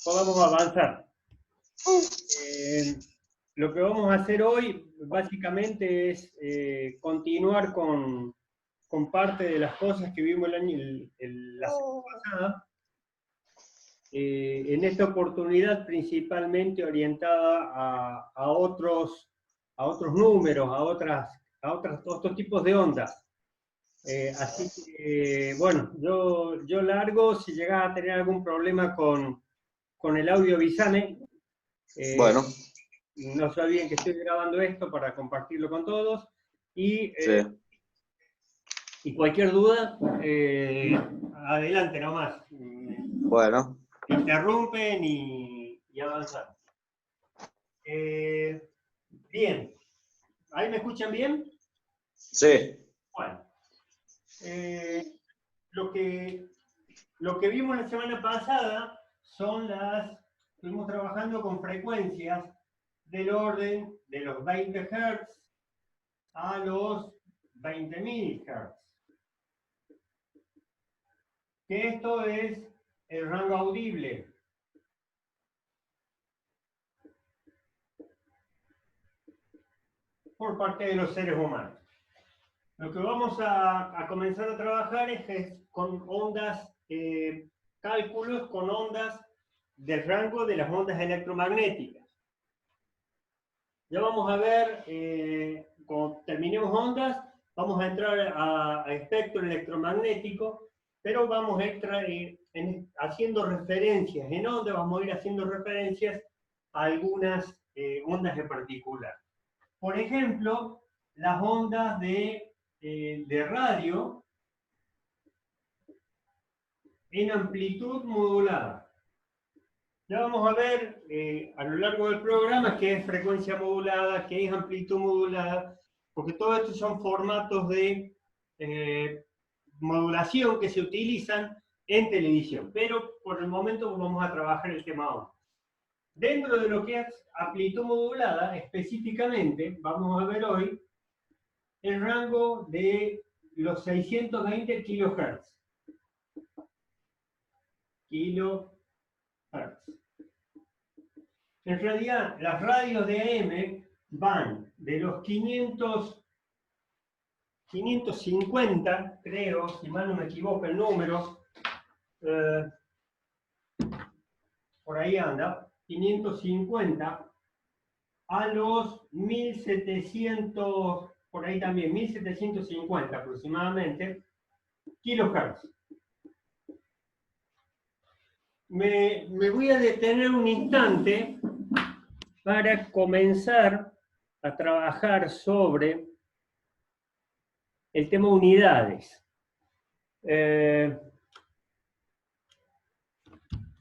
podamos avanzar. Lo que vamos a hacer hoy básicamente es continuar con parte de las cosas que vimos la semana pasada. En esta oportunidad principalmente orientada a otros números, a otros tipos de ondas. Así que, bueno, yo largo. Si llegás a tener algún problema con el audio, avísame. Bueno. No se olviden que estoy grabando esto para compartirlo con todos. Y, Sí. y cualquier duda, adelante nomás. Bueno. Interrumpen y avanzan. Bien. ¿Ahí me escuchan bien? Sí. Bueno. Lo que vimos la semana pasada estuvimos trabajando con frecuencias del orden de los 20 Hz a los 20.000 Hz. Que esto es el rango audible. Por parte de los seres humanos. Lo que vamos a comenzar a trabajar es con ondas, cálculos con ondas del rango de las ondas electromagnéticas. Ya vamos a ver, cuando terminemos ondas, vamos a entrar a espectro electromagnético, pero vamos a estar haciendo referencias en ondas, vamos a ir haciendo referencias a algunas ondas en particular. Por ejemplo, las ondas de radio en amplitud modulada. Ya vamos a ver a lo largo del programa qué es frecuencia modulada, qué es amplitud modulada, porque todos estos son formatos de modulación que se utilizan en televisión. Pero por el momento vamos a trabajar el tema onda. Dentro de lo que es amplitud modulada, específicamente, vamos a ver hoy el rango de los 620 kHz. En realidad, las radios de AM van de los 550, creo, si mal no me equivoco el número, por ahí anda, 550 a los 1700, por ahí también, 1750 aproximadamente, kilohertz. Me voy a detener un instante para comenzar a trabajar sobre el tema unidades.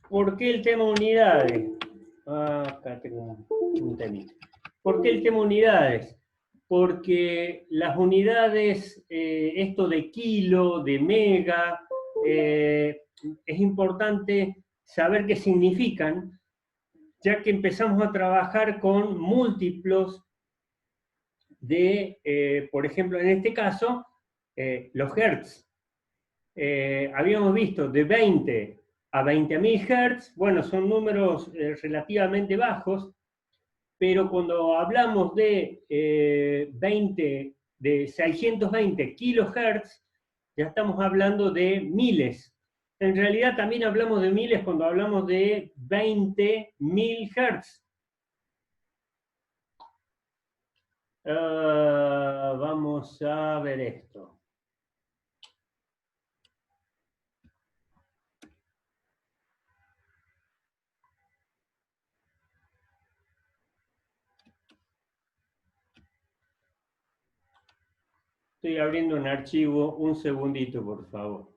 ¿Por qué el tema unidades? Acá tengo un temita. ¿Por qué el tema unidades? Porque las unidades, esto de kilo, de mega, es importante saber qué significan, ya que empezamos a trabajar con múltiplos de, por ejemplo, en este caso, los hertz. Habíamos visto de 20 a 20.000 Hz, bueno, son números relativamente bajos, pero cuando hablamos de 620 kHz, ya estamos hablando de miles. En realidad también hablamos de miles cuando hablamos de 20.000 Hz. Vamos a ver esto. Estoy abriendo un archivo, un segundito, por favor.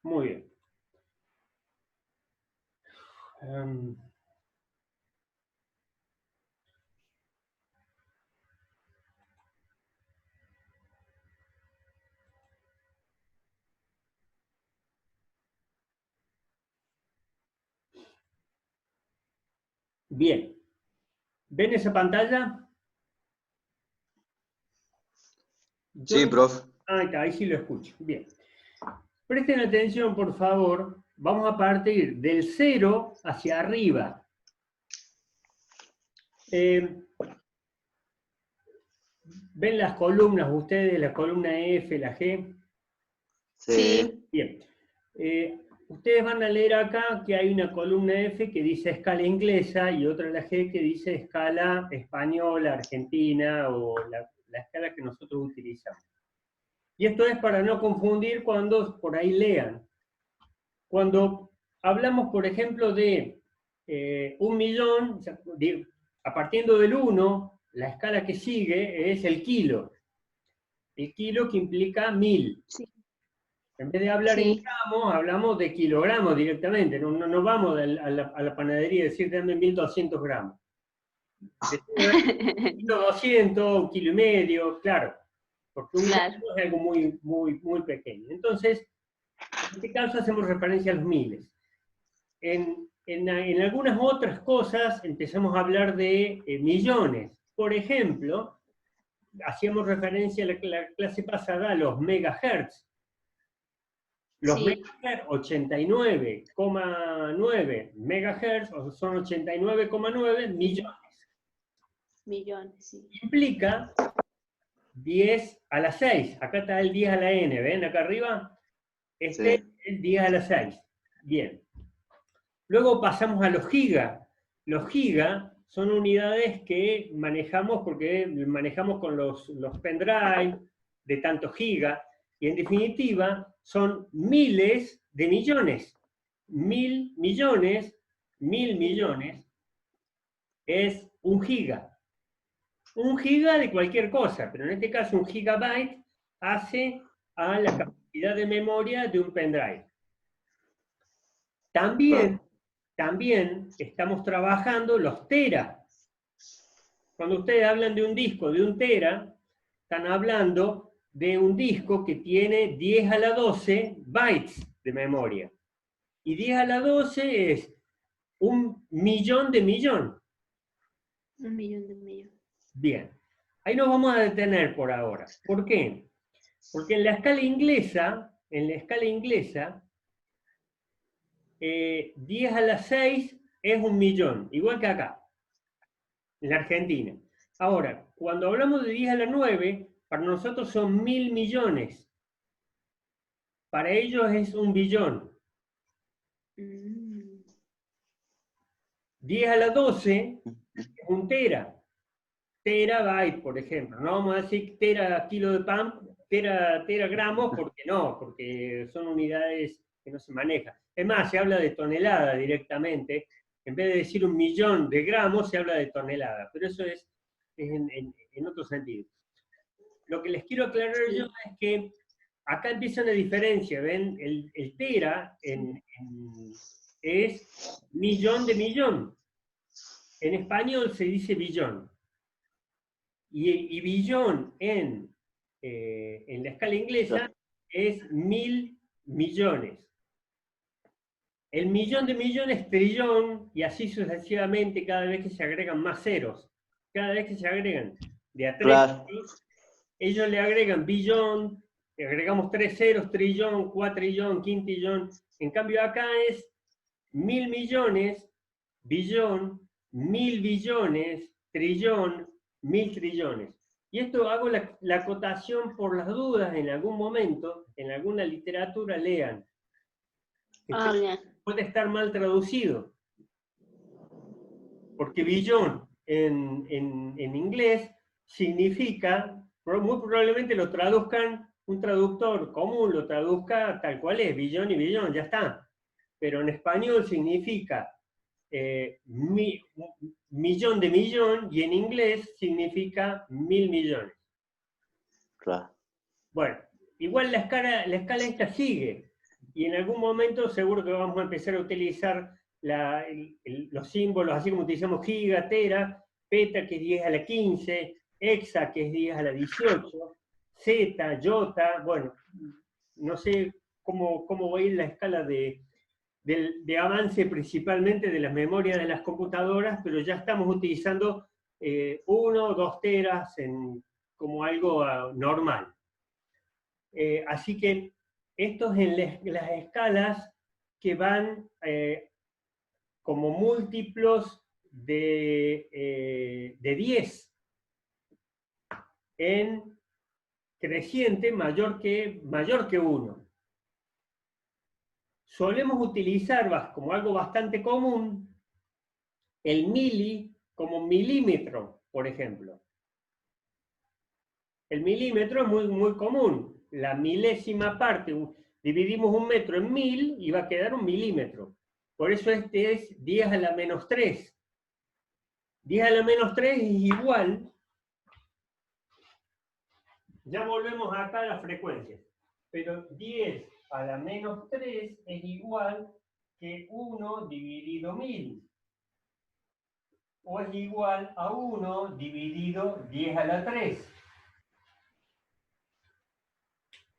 Muy bien. Bien. ¿Ven esa pantalla? Sí, profe. Ahí sí lo escucho. Bien. Presten atención, por favor. Vamos a partir del 0 hacia arriba. ¿Ven las columnas ustedes, la columna F, la G? Sí. Bien. Ustedes van a leer acá que hay una columna F que dice escala inglesa y otra la G que dice escala española, argentina o la escala que nosotros utilizamos. Y esto es para no confundir cuando por ahí lean. Cuando hablamos, por ejemplo, de 1.000.000, a partir del 1, la escala que sigue es el kilo. El kilo que implica 1.000. Sí. En vez de hablar en gramos, hablamos de kilogramos directamente. No vamos a la panadería y decir, dame 1.200 gramos. 1.200, 1,5 kilos, claro. Porque un gramo es algo muy, muy, muy pequeño. Entonces, en este caso hacemos referencia a los miles. En algunas otras cosas empezamos a hablar de millones. Por ejemplo, hacíamos referencia a la clase pasada a los megahertz. Los megahertz, 89,9 megahertz, son 89,9 millones. Millones, sí. Implica 10 a la 6. Acá está el 10 a la n, ¿ven acá arriba? Este es el 10 a la 6. Bien. Luego pasamos a los gigas. Los gigas son unidades que manejamos porque manejamos con los pendrive de tantos gigas, y en definitiva son miles de millones. 1.000 millones, 1.000 millones, es un giga. Un giga de cualquier cosa, pero en este caso un gigabyte hace a la capacidad de memoria de un pendrive. También estamos trabajando los tera. Cuando ustedes hablan de un disco de 1 tera, están hablando de un disco que tiene 10 a la 12 bytes de memoria. Y 10 a la 12 es 1.000.000 de millón. 1.000.000 de millón. Bien. Ahí nos vamos a detener por ahora. ¿Por qué? Porque en la escala inglesa, 10 a la 6 es 1.000.000, igual que acá, en la Argentina. Ahora, cuando hablamos de 10 a la 9, para nosotros son 1.000 millones. Para ellos es 1 billón. 10 a la 12 es 1 tera. Terabyte, por ejemplo. No vamos a decir tera kilo de pan, tera gramos, porque no, porque son unidades que no se manejan. Es más, se habla de tonelada directamente. En vez de decir 1.000.000 de gramos, se habla de tonelada. Pero eso es en otro sentido. Lo que les quiero aclarar yo es que acá empieza una diferencia. ¿Ven? El tera es millón de millón. En español se dice billón. Y billón en la escala inglesa es 1.000 millones. El millón de millones es trillón, y así sucesivamente cada vez que se agregan más ceros. Cada vez que se agregan de a 3 ceros, ellos le agregan billón, le agregamos 3 ceros, trillón, cuatrillón, quintillón. En cambio acá es 1.000 millones, billón, 1.000 billones, trillón, 1.000 trillones. Y esto hago la acotación por las dudas, en algún momento, en alguna literatura lean. Puede estar mal traducido. Porque billón en inglés significa, muy probablemente lo traduzcan, un traductor común lo traduzca tal cual es, billón y billón, ya está. Pero en español significa millón de millón, y en inglés significa 1.000 millones. Claro. Bueno, igual la escala esta sigue, y en algún momento seguro que vamos a empezar a utilizar los símbolos, así como utilizamos giga, tera, peta, que es 10 a la 15, hexa, que es 10 a la 18, zeta, yota, bueno, no sé cómo va a ir la escala de avance principalmente de las memorias de las computadoras, pero ya estamos utilizando 1 o 2 teras como algo normal. Así que esto es en las escalas que van como múltiplos de 10 en creciente mayor que 1. Solemos utilizar como algo bastante común el mili como milímetro, por ejemplo. El milímetro es muy, muy común. La milésima parte, dividimos 1 metro en 1000 y va a quedar 1 milímetro. Por eso este es 10 a la menos 3. 10 a la menos 3 es igual. Ya volvemos acá a las frecuencias. Pero 10 a la menos 3 es igual que 1 dividido 1000. O es igual a 1 dividido 10 a la 3.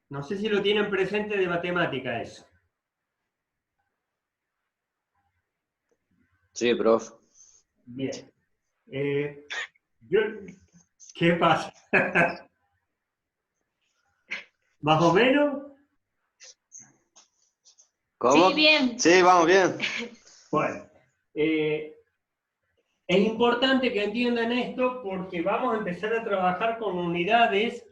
No sé si lo tienen presente de matemática eso. Sí, profe. Bien. ¿Qué pasa? ¿Más o menos? ¿Cómo? Sí, bien. Sí, vamos bien. Bueno. Es importante que entiendan esto porque vamos a empezar a trabajar con unidades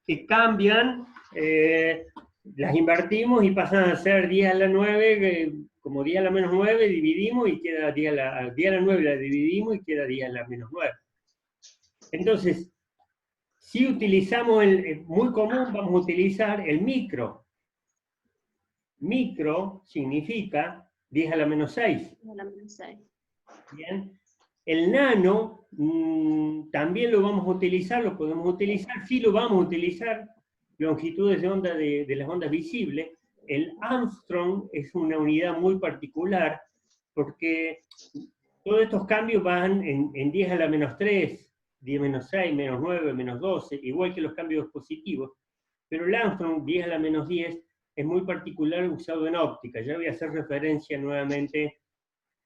que cambian, las invertimos y pasan a ser 10 a la 9, como 10 a la menos 9 dividimos y queda 10 a la 9 la dividimos y queda 10 a la menos 9. Entonces, si utilizamos muy común, vamos a utilizar el micro. Micro significa 10 a la menos 6. 10 a la menos 6. Bien. El nano también lo vamos a utilizar, lo podemos utilizar, sí lo vamos a utilizar, longitudes de onda de las ondas visibles. El Armstrong es una unidad muy particular porque todos estos cambios van en 10 a la menos 3, 10 menos 6, menos 9, menos 12, igual que los cambios positivos, pero el Armstrong 10 a la menos 10 es muy particular usado en óptica. Ya voy a hacer referencia nuevamente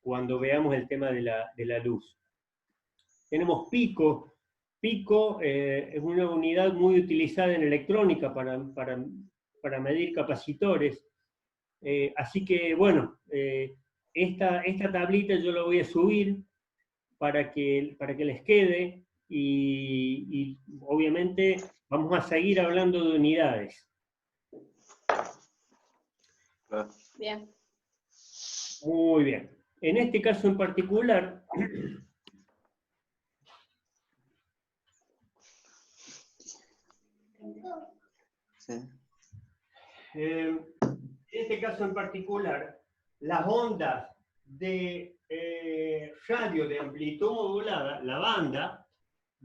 cuando veamos el tema de la luz. Tenemos pico. Pico es una unidad muy utilizada en electrónica para medir capacitores. Así que, bueno, esta tablita yo la voy a subir para que les quede y obviamente vamos a seguir hablando de unidades. Bien. Muy bien. En este caso en particular, Sí. en este caso en particular, las ondas de radio de amplitud modulada, la banda,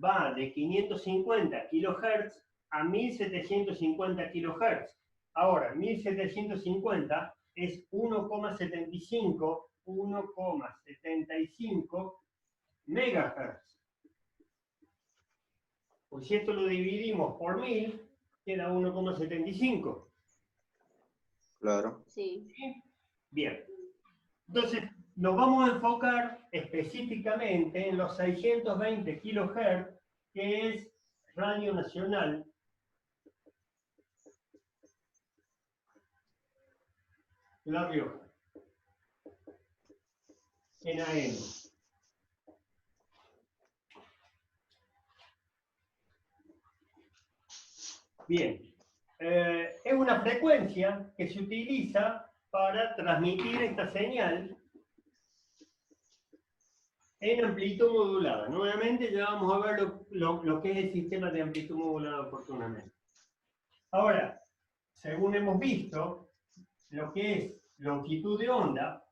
va de 550 kHz a 1750 kHz. Ahora, 1750 es 1,75 MHz. Pues si esto lo dividimos por 1000, queda 1,75. Claro. Sí. ¿Sí? Bien. Entonces, nos vamos a enfocar específicamente en los 620 kHz, que es Radio Nacional. La Rioja. En AM. Bien. Es una frecuencia que se utiliza para transmitir esta señal en amplitud modulada. Nuevamente ya vamos a ver lo que es el sistema de amplitud modulada oportunamente. Ahora, según hemos visto, lo que es longitud de onda,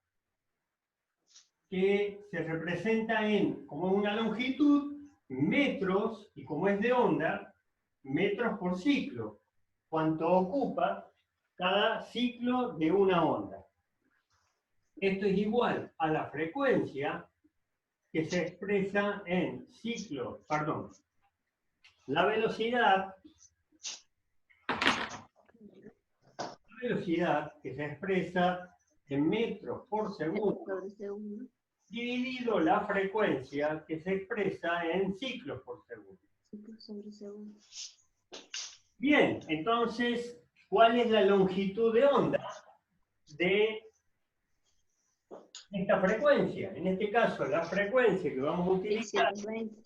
que se representa como una longitud, metros, y como es de onda, metros por ciclo. Cuánto ocupa cada ciclo de una onda. Esto es igual a la frecuencia que se expresa en ciclo, perdón, la velocidad que se expresa en metros por segundo, dividido la frecuencia que se expresa en ciclos por segundo. Ciclos sobre segundo. Bien, entonces cuál es la longitud de onda de esta frecuencia. En este caso, la frecuencia que vamos a utilizar 620.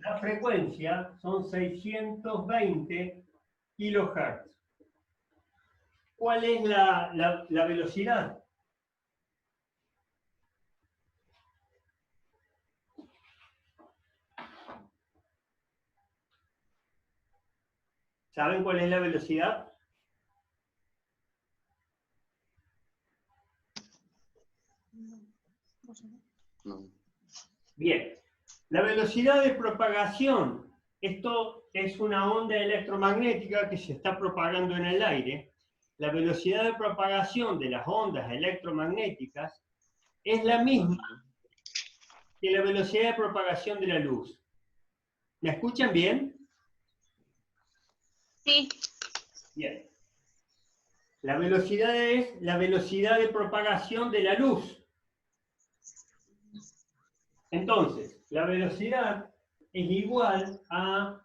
la frecuencia son 620 kilohertz. ¿Cuál es la velocidad? ¿Saben cuál es la velocidad? No. Bien. La velocidad de propagación, esto es una onda electromagnética que se está propagando en el aire. La velocidad de propagación de las ondas electromagnéticas es la misma que la velocidad de propagación de la luz. ¿Me escuchan bien? Sí. Bien. La velocidad es la velocidad de propagación de la luz. Entonces, la velocidad es igual a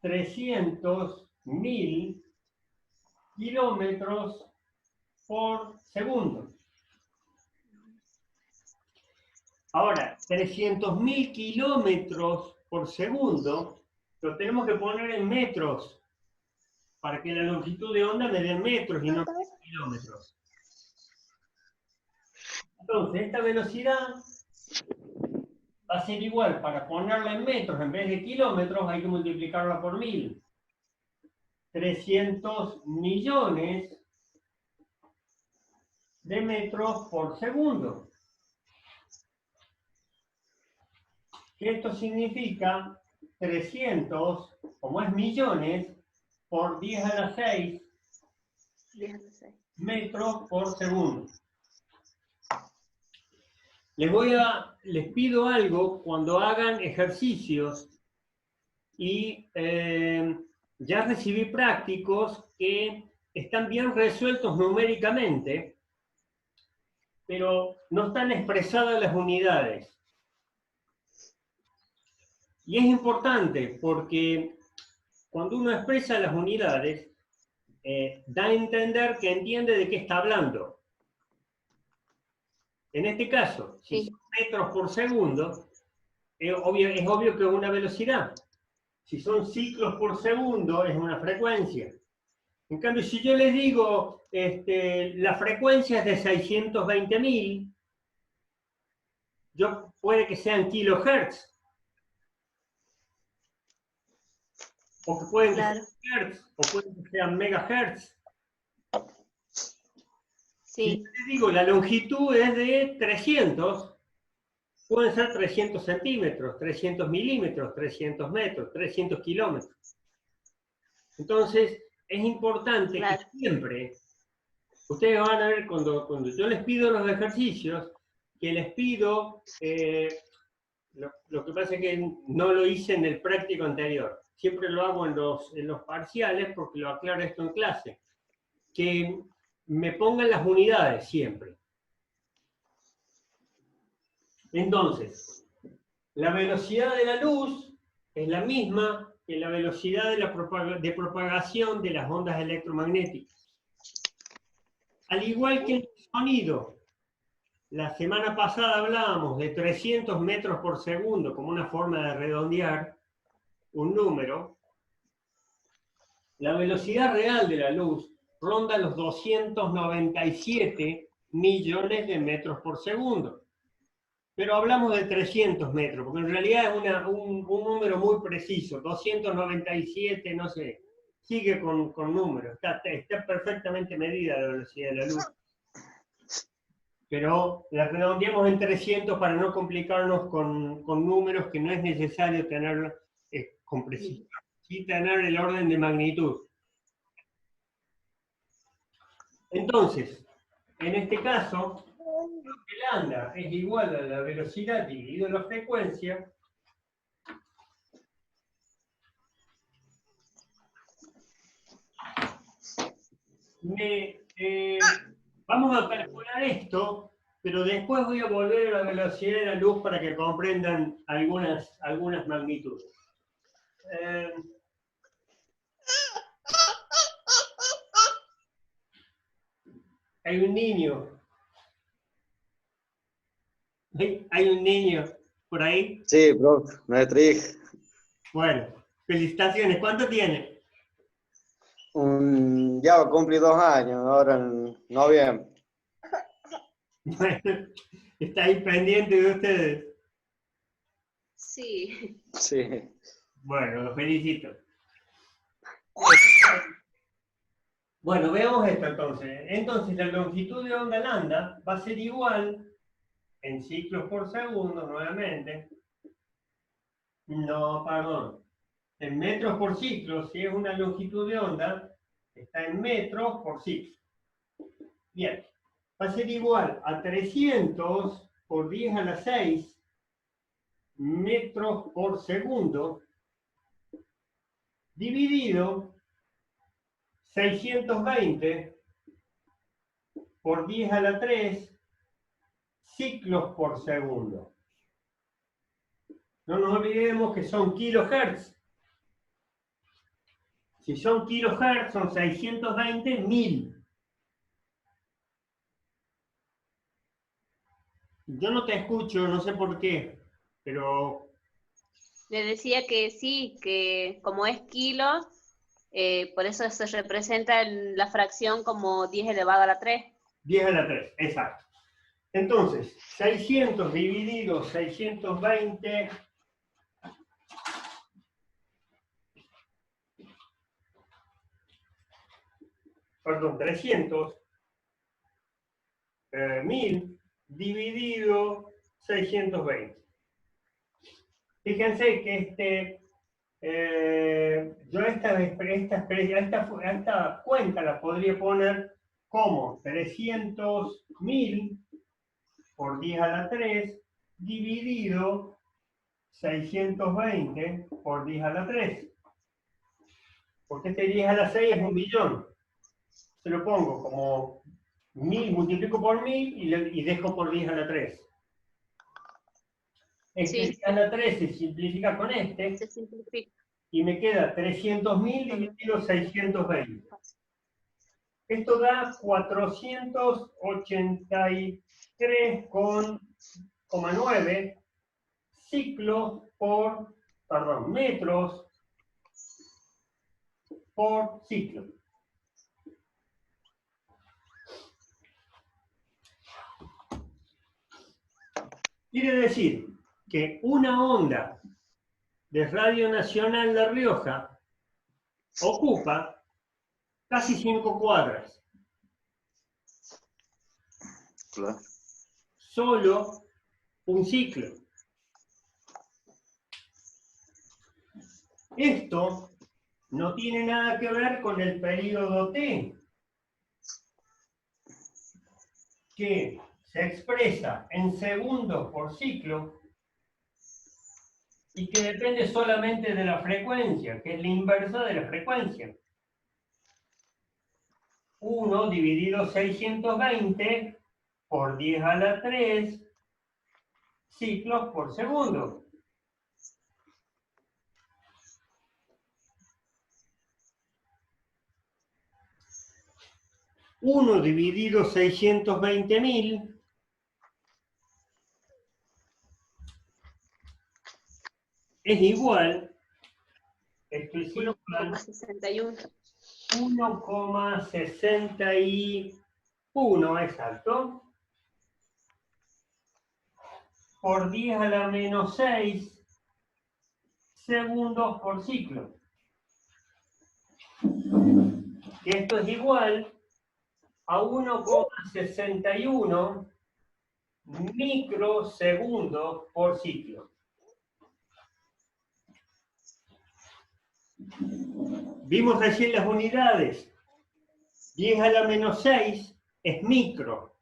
300.000 kilómetros por segundo. Ahora, 300.000 kilómetros por segundo lo tenemos que poner en metros para que la longitud de onda me dé metros y no kilómetros. Entonces, esta velocidad va a ser igual, para ponerla en metros en vez de kilómetros hay que multiplicarla por 1000. 300 millones de metros por segundo. Esto significa 300, como es millones, por 10 a la 6 metros por segundo. Les pido algo cuando hagan ejercicios y ya recibí prácticos que están bien resueltos numéricamente, pero no están expresadas las unidades. Y es importante porque cuando uno expresa las unidades, da a entender que entiende de qué está hablando. En este caso, si son metros por segundo, es obvio que es una velocidad. Si son ciclos por segundo, es una frecuencia. En cambio, si yo les digo, la frecuencia es de 620.000, puede que sean kilohertz, o que pueden que sean hertz, o pueden que sean megahertz. Sí. Si yo les digo, la longitud es de 300, pueden ser 300 centímetros, 300 milímetros, 300 metros, 300 kilómetros. Entonces, es importante que siempre, ustedes van a ver cuando yo les pido los ejercicios, que les pido, lo que pasa es que no lo hice en el práctico anterior, siempre lo hago en los parciales porque lo aclaro esto en clase, que me pongan las unidades siempre. Entonces, la velocidad de la luz es la misma que la velocidad de propagación de las ondas electromagnéticas. Al igual que el sonido, la semana pasada hablábamos de 300 metros por segundo como una forma de redondear un número. La velocidad real de la luz ronda los 297 millones de metros por segundo. Pero hablamos de 300 metros, porque en realidad es un número muy preciso, 297, no sé, sigue con números, está perfectamente medida la velocidad de la luz. Pero la redondeamos en 300 para no complicarnos con números que no es necesario tener con precisión, sí tener el orden de magnitud. Entonces, en este caso, el lambda es igual a la velocidad dividido la frecuencia, vamos a calcular esto, pero después voy a volver a la velocidad de la luz para que comprendan algunas magnitudes. Hay un niño. Hay un niño por ahí. Sí, profe, nuestra hija. Bueno, felicitaciones. ¿Cuánto tiene? Ya va a cumplir 2 años, ahora en noviembre. Bueno, está ahí pendiente de ustedes. Sí. Sí. Bueno, los felicito. Bueno, veamos esto entonces. Entonces, la longitud de onda lambda va a ser igual en ciclos por segundo, nuevamente. No, perdón. En metros por ciclo, si es una longitud de onda, está en metros por ciclo. Bien. Va a ser igual a 300 por 10 a la 6 metros por segundo, dividido 620 por 10 a la 3 ciclos por segundo. No nos olvidemos que son kilohertz. Si son kilohertz, son 620.000. Yo no te escucho, no sé por qué, pero... Le decía que sí, que como es kilo, por eso se representa la fracción como 10 elevado a la 3. 10 a la 3, exacto. Entonces, 600 dividido 620... Perdón, 300.000 dividido 620. Fíjense que yo esta cuenta la podría poner como 300.000 por 10 a la 3 dividido 620 por 10 a la 3. Porque este 10 a la 6 es 1.000.000. Se lo pongo como 1.000, multiplico por 1.000 y dejo por 10 a la 3. Este 10 a la 3 se simplifica con este. Se simplifica. Y me queda 300.000 dividido 620. Esto da 483,9 ciclos por, perdón, metros por ciclo. Quiere decir que una onda de Radio Nacional La Rioja ocupa casi 5 cuadras. Claro. Solo un ciclo. Esto no tiene nada que ver con el periodo T, que se expresa en segundos por ciclo y que depende solamente de la frecuencia, que es la inversa de la frecuencia. 1 dividido 620 por 10 a la 3 ciclos por segundo. Uno dividido 620.000 es igual, esto es igual 1,61. 1,61, exacto, por 10 a la menos 6 segundos por ciclo. Que esto es igual a 1,61 microsegundos por ciclo. Vimos recién las unidades. 10 a la menos 6 es micro.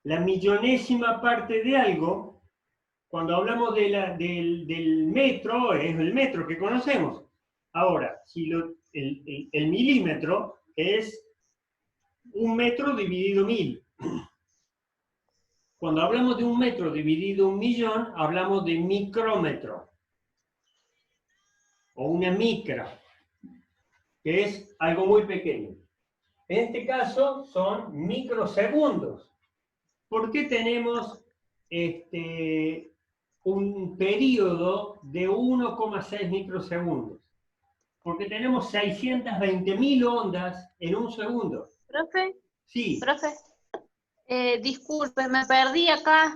La millonésima parte de algo, cuando hablamos del metro, es el metro que conocemos. Ahora, si el milímetro es 1 metro dividido 1000. Cuando hablamos de 1 metro dividido 1.000.000, hablamos de micrómetro. o una micra, que es algo muy pequeño. En este caso son microsegundos. ¿Por qué tenemos un periodo de 1,6 microsegundos? Porque tenemos 620.000 ondas en un segundo. Profe, Sí, profe, disculpe, me perdí acá.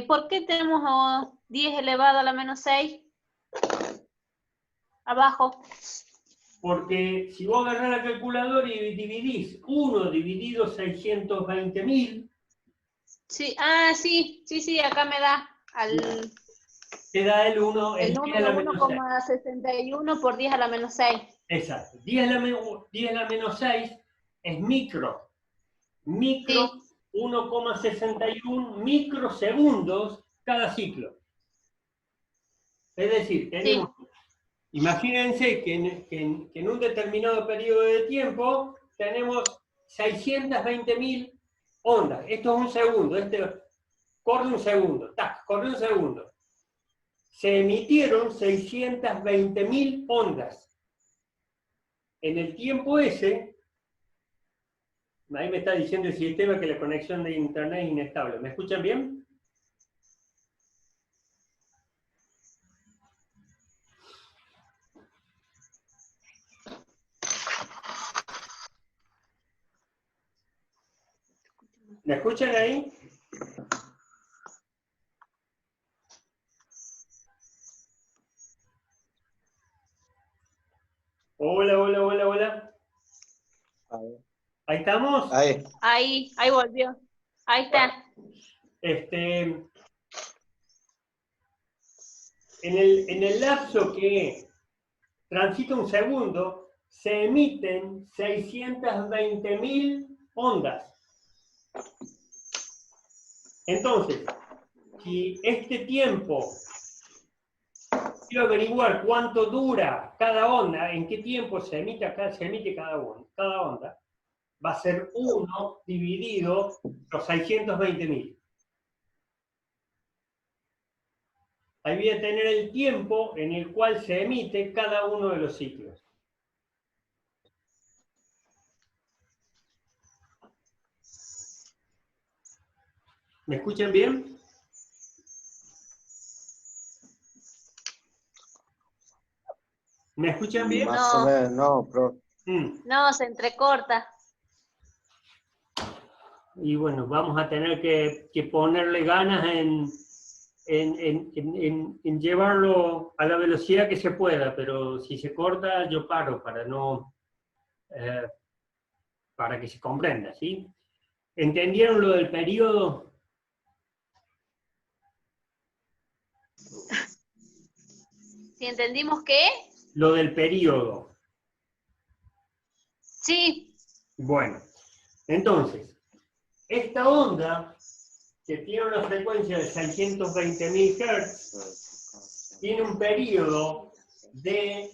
¿Por qué tenemos 10 elevado a la menos 6 abajo? porque si vos agarrás la calculadora y dividís 1 dividido 620.000, Sí, sí, acá me da te da el 1, el el 10 a número la menos 6. 1,61 por 10 a la menos 6. Exacto. 10 a la menos 6 es micro. Micro, Sí, 1,61 microsegundos cada ciclo. Es decir, tenemos, sí, imagínense que en un determinado periodo de tiempo tenemos 620.000 ondas. Esto es un segundo, corre un segundo, tac, corre un segundo. Se emitieron 620.000 ondas. En el tiempo ese, ahí me está diciendo el sistema que la conexión de internet es inestable. ¿Me escuchan bien? ¿Me escuchan ahí? Hola, hola, hola, hola. ¿Ahí estamos? Ahí. ahí volvió. Ahí está. En el lapso que transita un segundo, se emiten 620.000 ondas. Entonces, si este tiempo, quiero averiguar cuánto dura cada onda, en qué tiempo se emite cada onda, va a ser 1 dividido los 620.000. Ahí voy a tener el tiempo en el cual se emite cada uno de los ciclos. ¿Me escuchan bien? ¿Me escuchan bien? Más o menos, no, pero No, se entrecorta. Y bueno, vamos a tener que ponerle ganas en llevarlo a la velocidad que se pueda, pero si se corta, yo paro para que se comprenda, ¿sí? ¿Entendieron lo del periodo? ¿Si entendimos qué? Lo del periodo. Sí, Bueno, entonces, esta onda, que tiene una frecuencia de 620.000 Hz, tiene un periodo de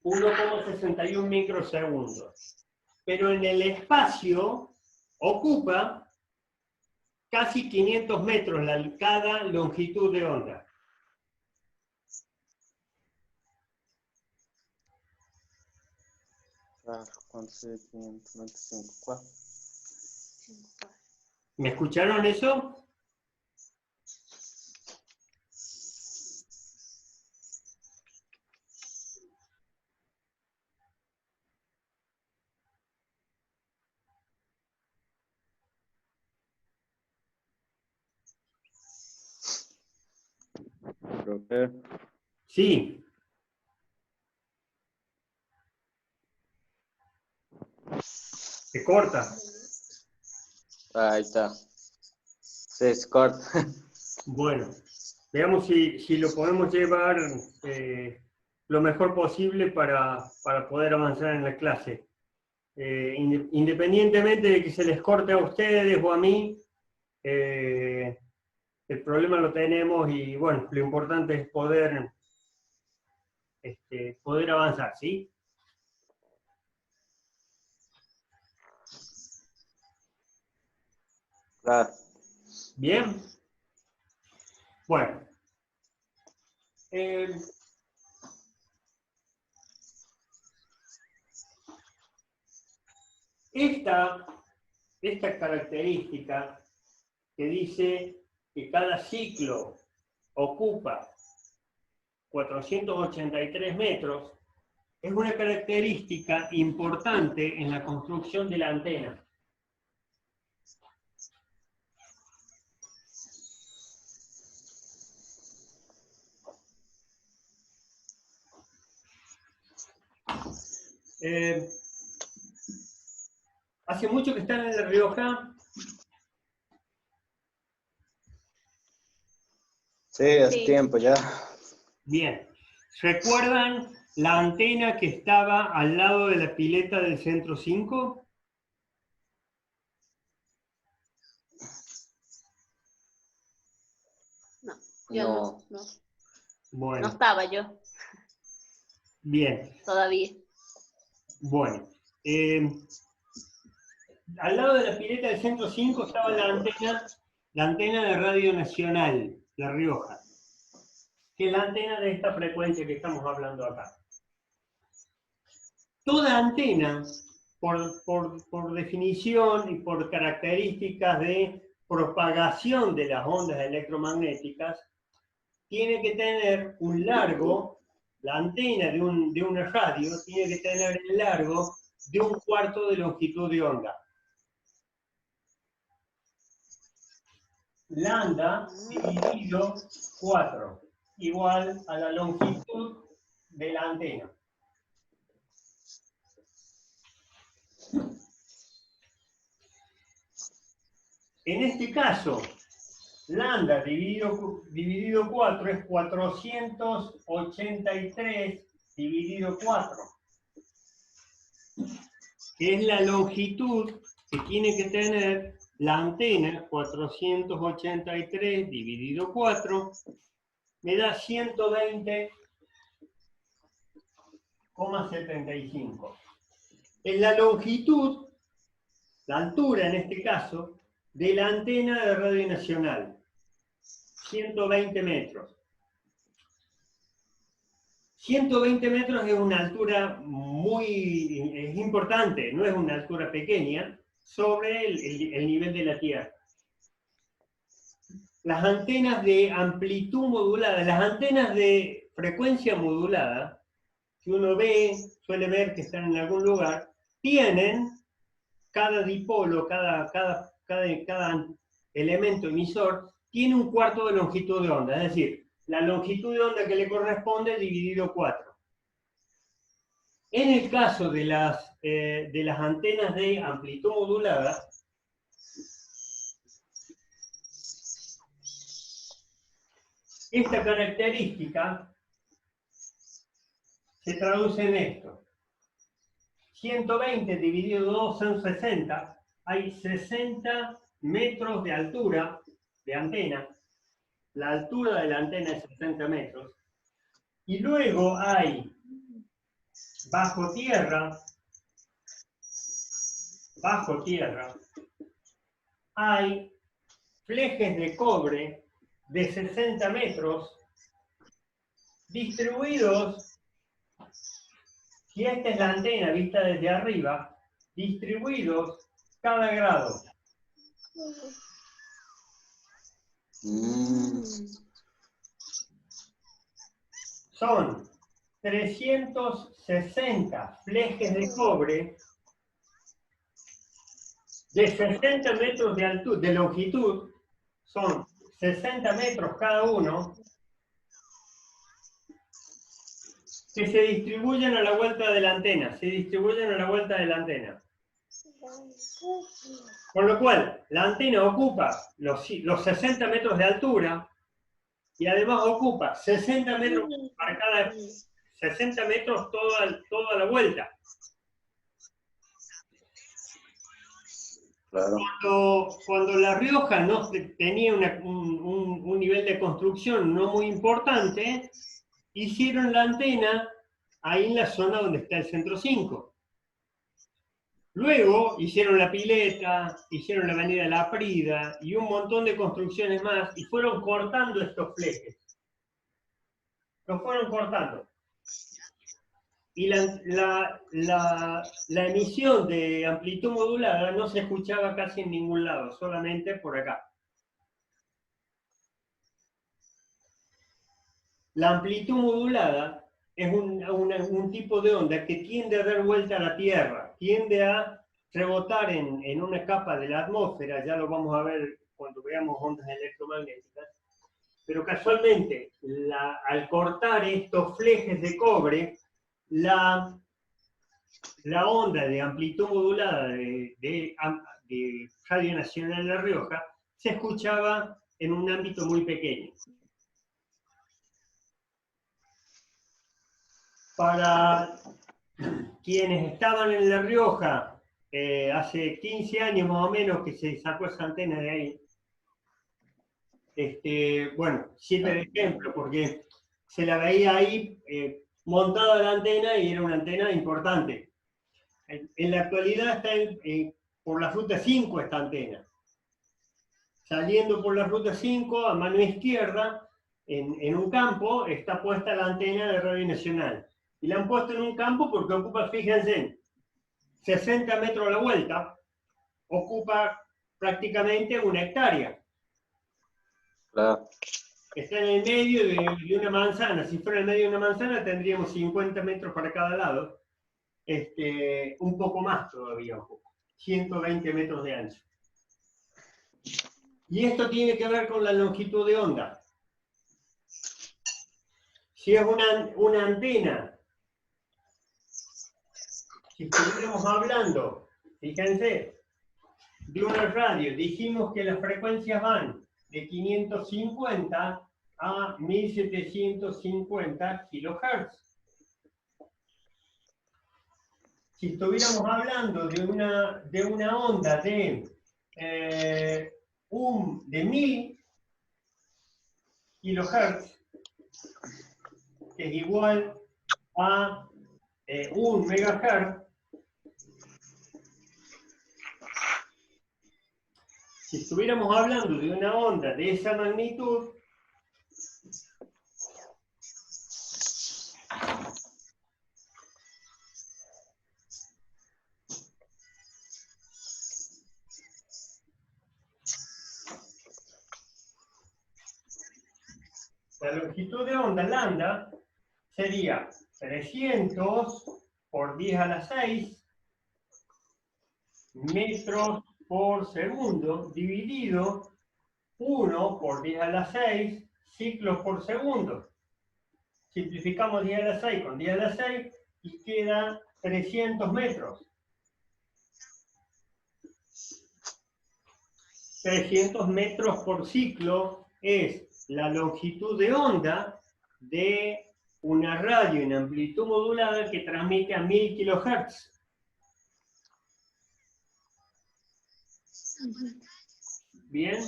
1,61 microsegundos. Pero en el espacio ocupa casi 500 metros cada longitud de onda. ¿Me escucharon eso? profe. Sí. Se corta. Ahí está. Sí, se corta. Bueno, veamos si lo podemos llevar lo mejor posible para poder avanzar en la clase. Independientemente de que se les corte a ustedes o a mí, el problema lo tenemos y bueno, lo importante es poder avanzar, ¿sí? Claro. Bien. Bueno. esta característica que dice que cada ciclo ocupa 483 metros, es una característica importante en la construcción de la antena. ¿Hace mucho que están en La Rioja? Sí, hace tiempo ya. Bien. ¿Recuerdan la antena que estaba al lado de la pileta del Centro 5? No, yo no. Bueno. No estaba yo. Bien. Todavía. Bueno. Al lado de la pileta del Centro 5 estaba la antena de Radio Nacional, La Rioja, que es la antena de esta frecuencia que estamos hablando acá. Toda antena, por definición y por características de propagación de las ondas electromagnéticas, tiene que tener un largo, la antena de una radio tiene que tener el largo de 1/4 de longitud de onda. Lambda dividido 4, igual a la longitud de la antena. En este caso, lambda dividido 4 es 483 dividido 4, que es la longitud que tiene que tener la antena. 483 dividido 4 me da 120,75. Es la longitud, la altura en este caso, de la antena de Radio Nacional. 120 metros. 120 metros es una altura es importante, no es una altura pequeña, sobre el nivel de la Tierra. Las antenas de amplitud modulada, las antenas de frecuencia modulada, que uno suele ver que están en algún lugar, tienen cada dipolo, cada elemento emisor, tiene 1/4 de longitud de onda, es decir, la longitud de onda que le corresponde dividido 4. En el caso de las antenas de amplitud modulada, esta característica se traduce en esto. 120 dividido 2 son 60, hay 60 metros de altura de antena, la altura de la antena es 60 metros, y luego hay bajo tierra, hay flejes de cobre de 60 metros distribuidos, si esta es la antena vista desde arriba, distribuidos cada grado. Son 360 flejes de cobre de 60 metros de altura, de longitud, son 60 metros cada uno, que se distribuyen a la vuelta de la antena, Con lo cual, la antena ocupa los 60 metros de altura y además ocupa 60 metros para cada 60 metros toda la vuelta. Claro. Cuando La Rioja no tenía un nivel de construcción no muy importante, hicieron la antena ahí en la zona donde está el Centro 5. Luego hicieron la pileta, hicieron la avenida La Prida y un montón de construcciones más y fueron cortando estos flejes. Los fueron cortando. y la emisión de amplitud modulada no se escuchaba casi en ningún lado, solamente por acá. La amplitud modulada es un tipo de onda que tiende a dar vuelta a la Tierra, tiende a rebotar en una capa de la atmósfera, ya lo vamos a ver cuando veamos ondas electromagnéticas, pero casualmente, al cortar estos flejes de cobre, la onda de amplitud modulada de Radio Nacional de La Rioja se escuchaba en un ámbito muy pequeño. Para quienes estaban en La Rioja hace 15 años más o menos que se sacó esa antena de ahí, bueno, sirve de ejemplo porque se la veía ahí montada la antena y era una antena importante. En la actualidad está por la ruta 5 esta antena. Saliendo por la ruta 5 a mano izquierda, en un campo, está puesta la antena de Radio Nacional. Y la han puesto en un campo porque ocupa, fíjense, 60 metros a la vuelta, ocupa prácticamente 1 hectárea. Claro. Está en el medio de una manzana. Si fuera en el medio de una manzana tendríamos 50 metros para cada lado. Un poco más todavía, 120 metros de ancho. Y esto tiene que ver con la longitud de onda. Si es una antena, si estuviéramos hablando, fíjense, de una radio, dijimos que las frecuencias van de 550 a 1750 kHz. Si estuviéramos hablando de una onda de 1000 kHz, que es igual a 1 MHz, si estuviéramos hablando de una onda de esa magnitud, la longitud de onda lambda sería 300 por 10 a la 6 metros por segundo dividido 1 por 10 a la 6 ciclos por segundo. Simplificamos 10 a la 6 con 10 a la 6 y queda 300 metros. 300 metros por ciclo es la longitud de onda de una radio en amplitud modulada que transmite a 1000 kHz. Bien.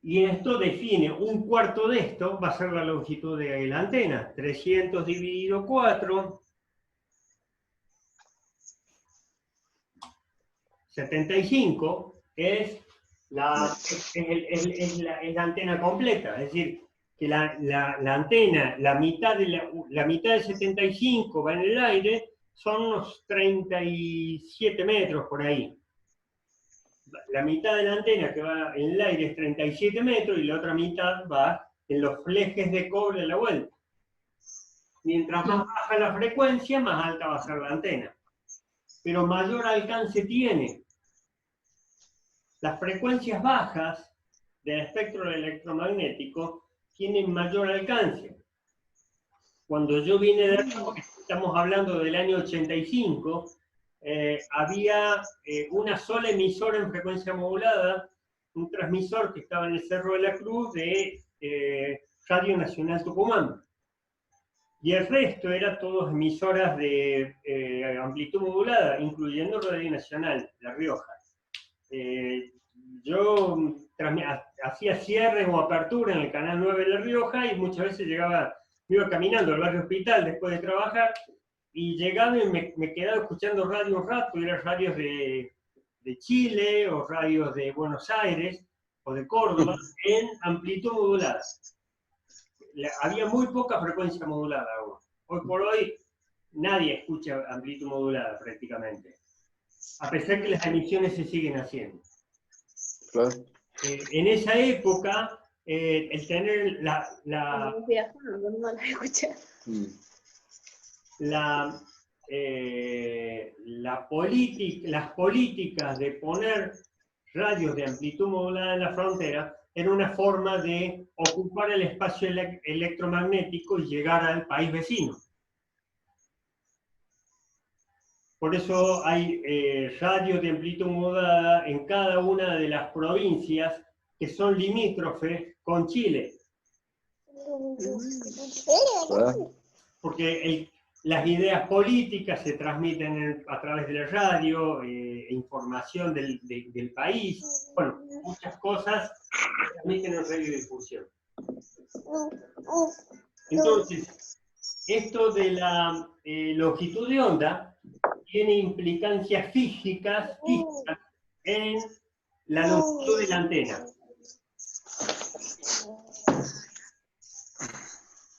Y esto define, un cuarto de esto va a ser la longitud de la antena. 300 dividido 4, 75 es la antena completa. Es decir, que la antena, la mitad de 75 va en el aire, son unos 37 metros por ahí. La mitad de la antena que va en el aire es 37 metros y la otra mitad va en los flejes de cobre a la vuelta. Mientras más baja la frecuencia, más alta va a ser la antena. Pero mayor alcance tiene. Las frecuencias bajas del espectro electromagnético tienen mayor alcance. Cuando yo vine de Rioja, estamos hablando del año 85, había una sola emisora en frecuencia modulada, un transmisor que estaba en el Cerro de la Cruz de Radio Nacional Tucumán. Y el resto era todas emisoras de amplitud modulada, incluyendo Radio Nacional, La Rioja. Yo hacía cierres o apertura en el canal 9 de La Rioja y muchas veces me iba caminando al barrio Hospital después de trabajar y llegaba y me quedaba escuchando radio un rato, eran radios de Chile o radios de Buenos Aires o de Córdoba en amplitud modulada. Había muy poca frecuencia modulada. Hoy por hoy nadie escucha amplitud modulada prácticamente, a pesar que las emisiones se siguen haciendo. Claro. En esa época, el tener No la escuché. las políticas de poner radios de amplitud modulada en la frontera era una forma de ocupar el espacio electromagnético y llegar al país vecino. Por eso hay radios de amplitud modulada en cada una de las provincias que son limítrofes con Chile. Porque las ideas políticas se transmiten a través de la radio, información del país, bueno, muchas cosas se transmiten en radiodifusión. Entonces, esto de la longitud de onda tiene implicancias físicas en la longitud de la antena.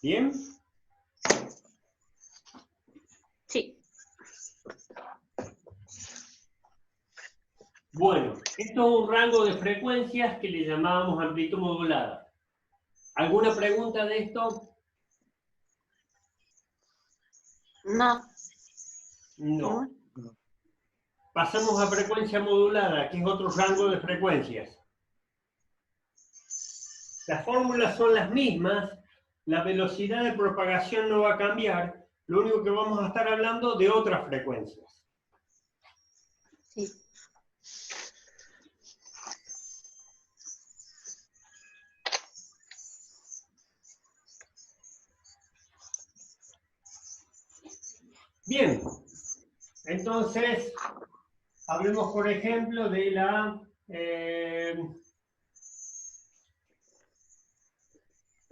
¿Bien? Sí. Bueno, esto es un rango de frecuencias que le llamábamos amplitud modulada. ¿Alguna pregunta de esto? No. No. Pasamos a frecuencia modulada, que es otro rango de frecuencias. Las fórmulas son las mismas, la velocidad de propagación no va a cambiar, lo único que vamos a estar hablando de otras frecuencias. Sí. Bien, entonces, hablemos por ejemplo de la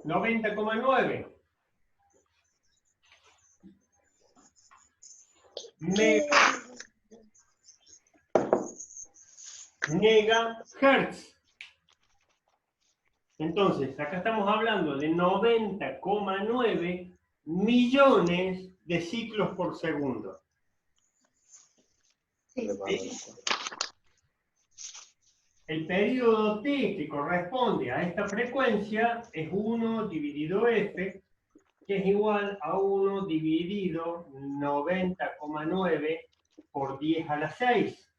90,9 megahertz. Entonces, acá estamos hablando de 90,9 millones de ciclos por segundo. Sí. El periodo T que corresponde a esta frecuencia es 1 dividido F, que es igual a 1 dividido 90,9 por 10 a la 6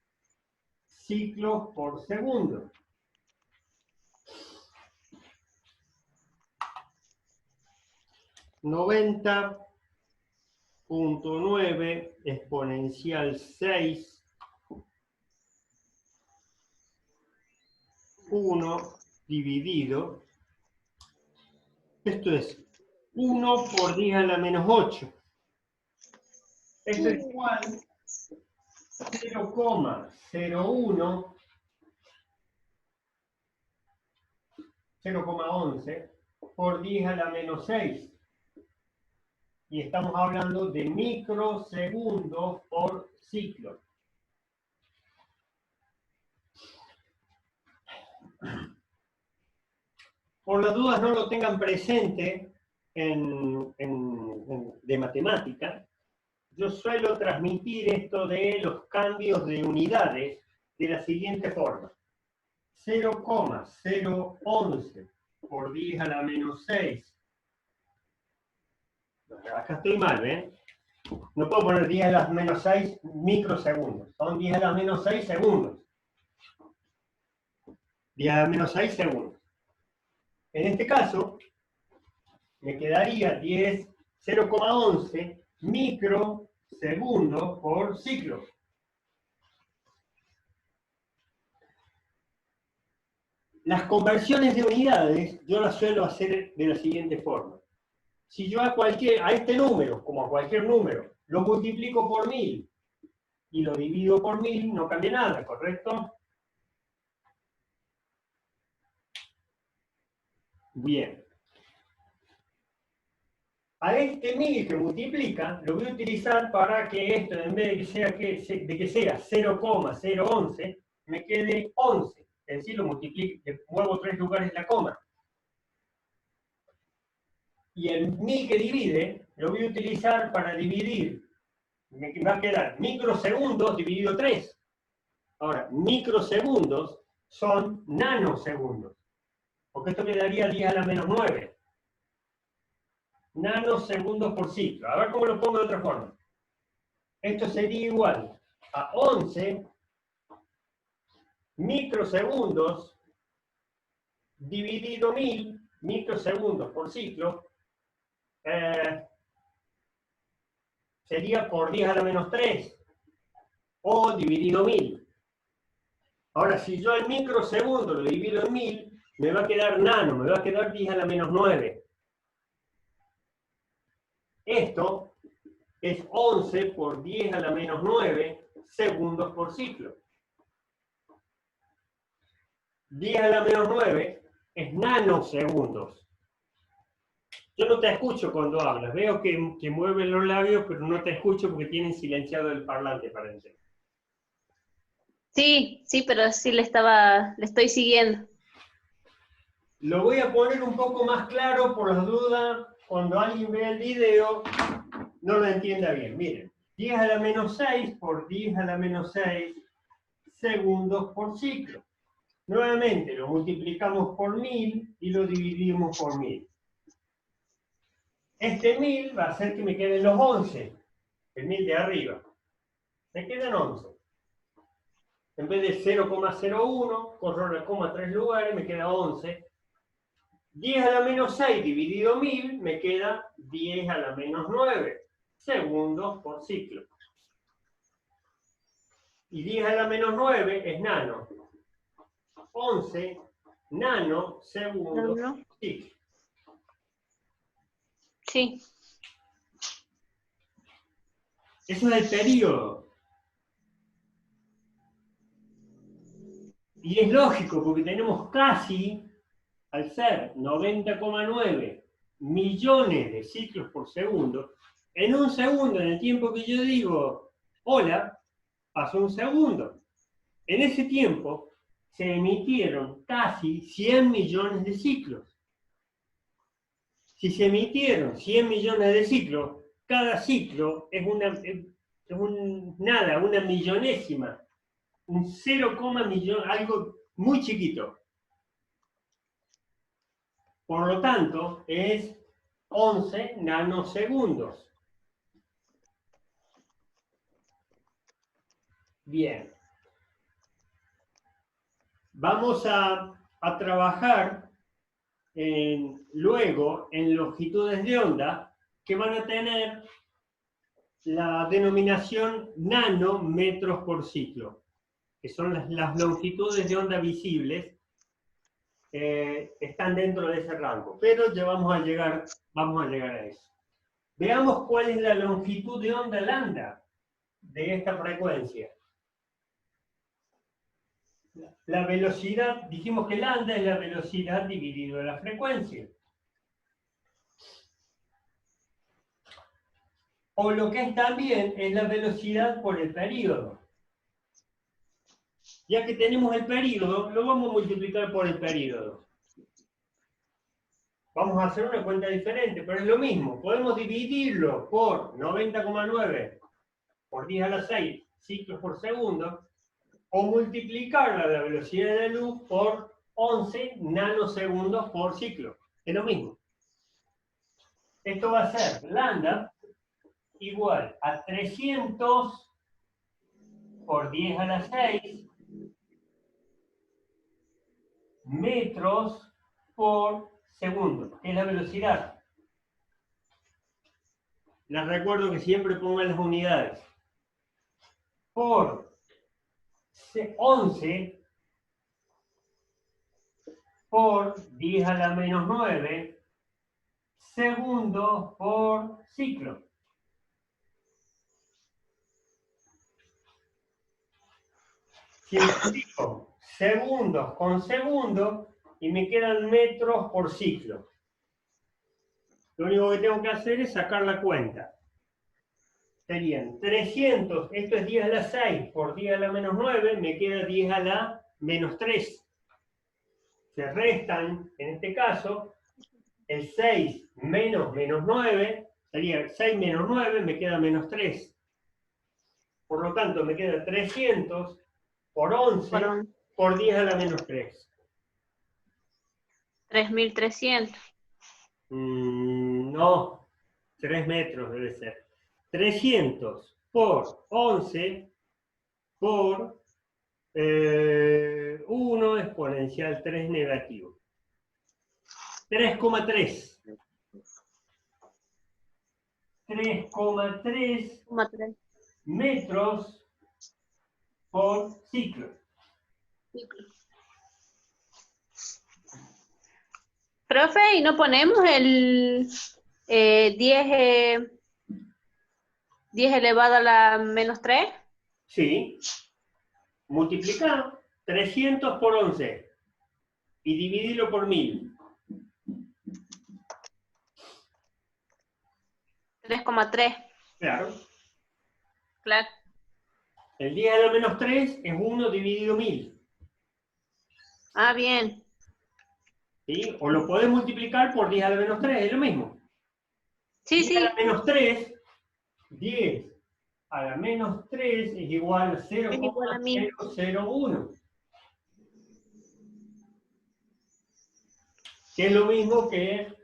ciclos por segundo. .9 exponencial 6 1 dividido, esto es 1 por 10 a la menos 8. Esto es igual a 0,11 por 10 a la menos 6. Y estamos hablando de microsegundos por ciclo. Por las dudas no lo tengan presente de matemática. Yo suelo transmitir esto de los cambios de unidades de la siguiente forma. 0,011 por 10 a la menos 6. Acá estoy mal, ¿eh? No puedo poner 10 a la menos 6 microsegundos. Son 10 a la menos 6 segundos. 10 a la menos 6 segundos. En este caso, me quedaría 0,11 microsegundos por ciclo. Las conversiones de unidades yo las suelo hacer de la siguiente forma. Si yo a este número, como a cualquier número, lo multiplico por 1000 y lo divido por 1000, no cambia nada, ¿correcto? Bien. A este 1000 que multiplica, lo voy a utilizar para que esto, en vez de que sea 0,011, me quede 11. Es decir, lo multiplico, muevo 3 lugares la coma. Y el 1000 que divide, lo voy a utilizar para dividir me va a quedar microsegundos dividido 3. Ahora, microsegundos son nanosegundos, porque esto quedaría 10 a la menos 9. Nanosegundos por ciclo. A ver cómo lo pongo de otra forma. Esto sería igual a 11 microsegundos dividido 1000 microsegundos por ciclo. Sería por 10 a la menos 3 o dividido 1000. Ahora, si yo el microsegundo lo divido en 1000, me va a quedar nano, me va a quedar 10 a la menos 9. Esto es 11 por 10 a la menos 9 segundos por ciclo. 10 a la menos 9 es nanosegundos. Yo no te escucho cuando hablas. Veo que mueves los labios, pero no te escucho porque tienen silenciado el parlante, parece. Sí, pero sí le estoy siguiendo. Lo voy a poner un poco más claro por las dudas. Cuando alguien vea el video, no lo entienda bien. Miren, 10 a la menos 6 por 10 a la menos 6 segundos por ciclo. Nuevamente, lo multiplicamos por 1000 y lo dividimos por 1000. Este 1000 va a hacer que me queden los 11. El 1000 de arriba. Me quedan 11. En vez de 0,01, corro la coma 3 lugares, me queda 11. 10 a la menos 6 dividido 1000 me queda 10 a la menos 9 segundos por ciclo. Y 10 a la menos 9 es nano. 11 nanosegundos por ciclo. Sí. Eso es el periodo. Y es lógico porque tenemos casi, al ser 90,9 millones de ciclos por segundo, en un segundo, en el tiempo que yo digo hola, pasó un segundo. En ese tiempo se emitieron casi 100 millones de ciclos. Si se emitieron 100 millones de ciclos, cada ciclo es una millonésima, un 0, millón, algo muy chiquito. Por lo tanto, es 11 nanosegundos. Bien. Vamos a trabajar luego en longitudes de onda que van a tener la denominación nanómetros por ciclo, que son las longitudes de onda visibles. Están dentro de ese rango, pero ya vamos a llegar a eso. Veamos cuál es la longitud de onda lambda de esta frecuencia. La velocidad, dijimos que lambda es la velocidad dividido la frecuencia. O lo que es también es la velocidad por el período. Ya que tenemos el período, lo vamos a multiplicar por el período. Vamos a hacer una cuenta diferente, pero es lo mismo. Podemos dividirlo por 90,9 por 10 a la 6 ciclos por segundo, o multiplicar la velocidad de la luz por 11 nanosegundos por ciclo. Es lo mismo. Esto va a ser lambda igual a 300 por 10 a la 6 metros por segundo, que es la velocidad. Les recuerdo que siempre pongan las unidades. Por 11 por 10 a la menos 9 segundos por ciclo. Si multiplico segundos con segundos y me quedan metros por ciclo. Lo único que tengo que hacer es sacar la cuenta. Serían 300, esto es 10 a la 6 por 10 a la menos 9, me queda 10 a la menos 3. Se restan, en este caso, el 6 menos 9, sería 6 menos 9, me queda menos 3. Por lo tanto, me queda 300 por 11 Por por 10 a la menos 3. 3.300. No, 3 metros debe ser. 300 por 11 por 1 exponencial 3 negativo. 3,3. 3,3 metros por ciclo. Profe, ¿y no ponemos el 10 elevado a la menos 3? Sí. Multiplicar 300 por 11 y dividirlo por 1000. 3,3. Claro. Claro. El 10 a la menos 3 es 1 dividido 1000. Ah, bien. ¿Sí? O lo podés multiplicar por 10 a la menos 3, es lo mismo. Sí, 10 a la sí. menos 3, 10 a la menos 3 es igual a Es igual a 1000. 0,001. Que es lo mismo que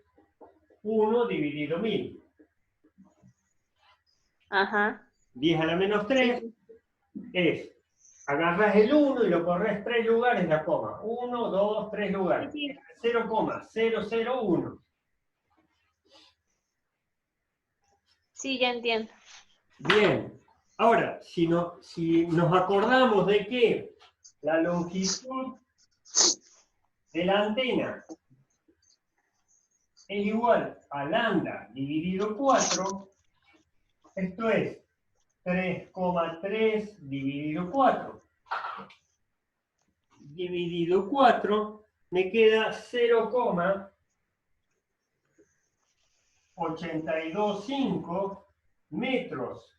1 dividido 1000. Ajá. 10 a la menos 3 Sí. es, agarras el 1 y lo corres 3 lugares la coma. 1, 2, 3 lugares. Sí. 0,001. Sí, ya entiendo. Bien. Ahora, si nos acordamos de que la longitud de la antena es igual a lambda dividido 4, esto es 3,3 dividido 4. Dividido 4, me queda 0,825 metros,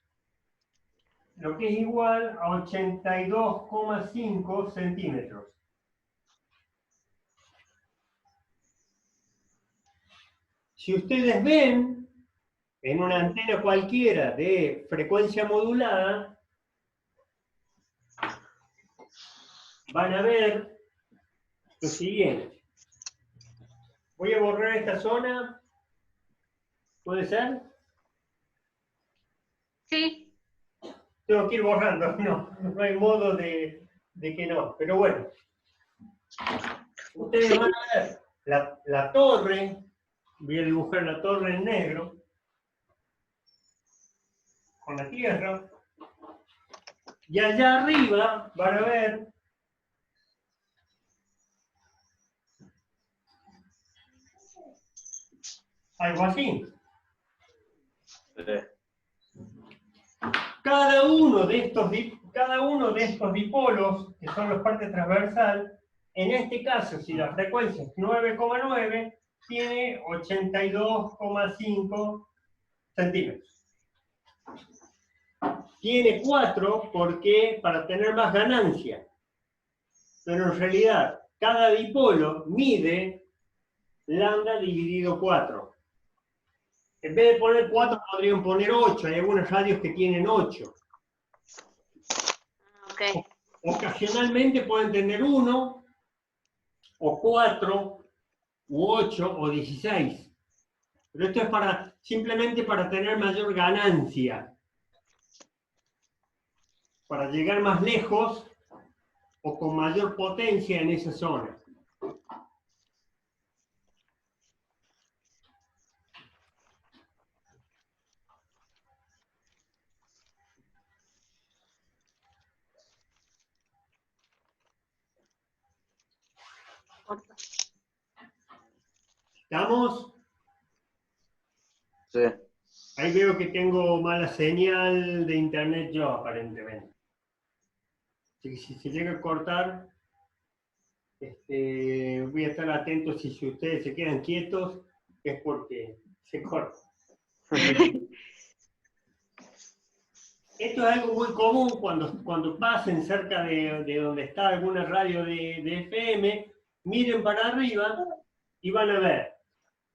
lo que es igual a 82,5 centímetros. Si ustedes ven, en una antena cualquiera de frecuencia modulada, van a ver lo siguiente. Voy a borrar esta zona. ¿Puede ser? Sí. Tengo que ir borrando. No hay modo de que no. Pero bueno. Ustedes van a ver la torre. Voy a dibujar la torre en negro. Con la tierra. Y allá arriba van a ver algo así. Cada uno de estos dipolos, que son los partes transversal, en este caso, si la frecuencia es 9,9, tiene 82,5 centímetros. Tiene 4 porque para tener más ganancia. Pero en realidad, cada dipolo mide lambda dividido 4. En vez de poner 4, podrían poner 8. Hay algunas radios que tienen 8. Ok. Ocasionalmente pueden tener 1, o 4, u 8, o 16. Pero esto es simplemente para tener mayor ganancia. Para llegar más lejos o con mayor potencia en esa zona. ¿Estamos? Sí. Ahí veo que tengo mala señal de internet yo, aparentemente. Así que si se llega a cortar, voy a estar atento si ustedes se quedan quietos, es porque se corta. Esto es algo muy común cuando pasen cerca de donde está alguna radio de FM, miren para arriba y van a ver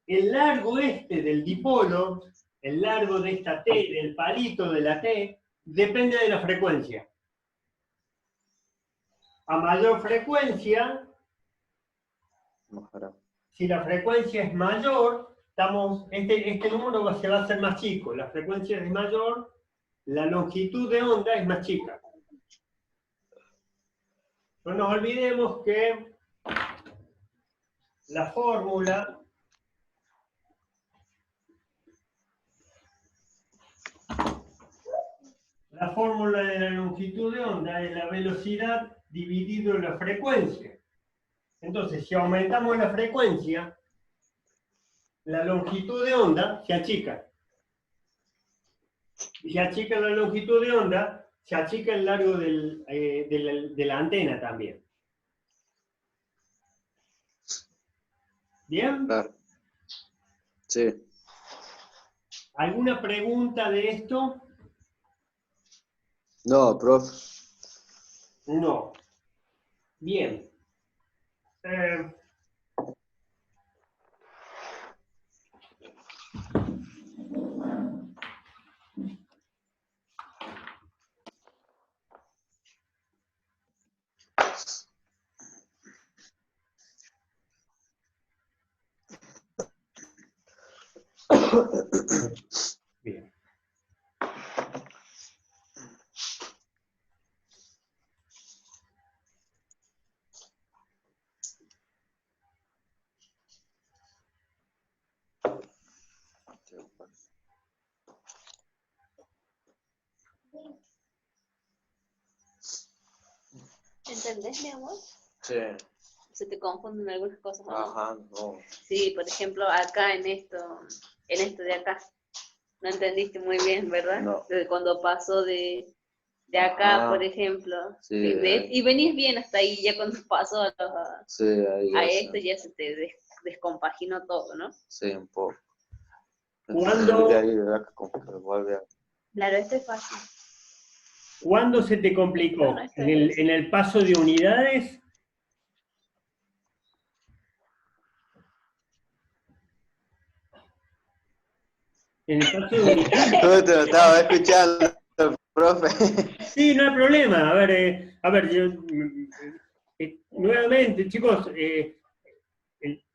el largo del dipolo, el largo de esta T, del palito de la T, Depende de la frecuencia. A mayor frecuencia, Mojará. si la frecuencia es mayor, este número se va a hacer más chico. La frecuencia es mayor, la longitud de onda es más chica. No nos olvidemos que la fórmula de la longitud de onda es la velocidad dividido la frecuencia. Entonces, si aumentamos la frecuencia, la longitud de onda se achica. Y se achica la longitud de onda, se achica el largo de la antena también. ¿Bien? Claro. Sí. ¿Alguna pregunta de esto? No, profe. No. Bien. Bien. ¿Entendés, mi amor? Sí. Se te confunden algunas cosas, ¿no? Ajá, no. Sí, por ejemplo, acá en esto de acá. No entendiste muy bien, ¿verdad? No. De cuando pasó de acá, por ejemplo. Sí, Y venís bien hasta ahí, ya cuando pasó sí, ahí a ya esto sé. ya se te descompaginó todo, ¿no? Sí, un poco. ¿Cuándo? De ahí, ¿verdad? Que como que vuelve a... Claro, esto es fácil. ¿Cuándo se te complicó? No, esto ¿En es... el paso de unidades? ¿En el paso de unidades? No te lo estaba escuchando, profe. Sí, no hay problema. A ver, nuevamente, chicos,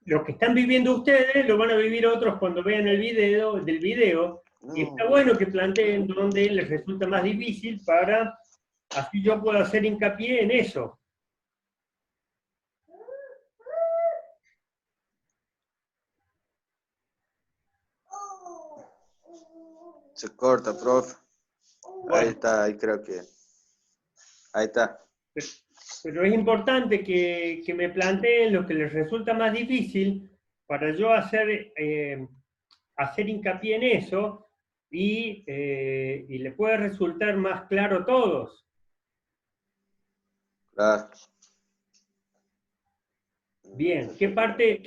lo que están viviendo ustedes lo van a vivir otros cuando vean el video del video. Y está No. bueno que planteen dónde les resulta más difícil para así yo puedo hacer hincapié en eso. Se corta, profe. Bueno. Ahí está, ahí creo que... Ahí está. Pero es importante que me planteen lo que les resulta más difícil para yo hacer hincapié en eso y le puede resultar más claro a todos. Claro. Bien, ¿qué parte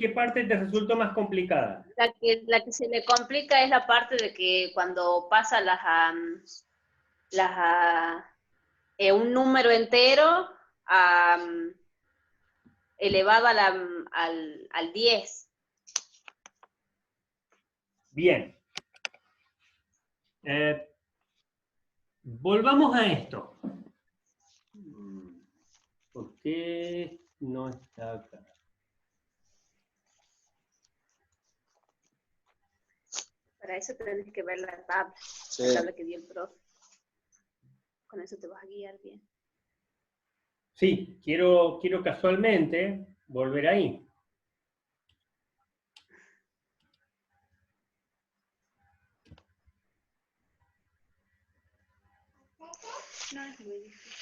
te resultó más complicada? La que se le complica es la parte de que cuando pasa un número entero elevado al 10. Bien. Volvamos a esto. ¿Por qué no está acá? Para eso tenés que ver la tabla, Sí. la tabla que dio el profe. Con eso te vas a guiar bien. Sí, quiero casualmente volver ahí. No es muy difícil.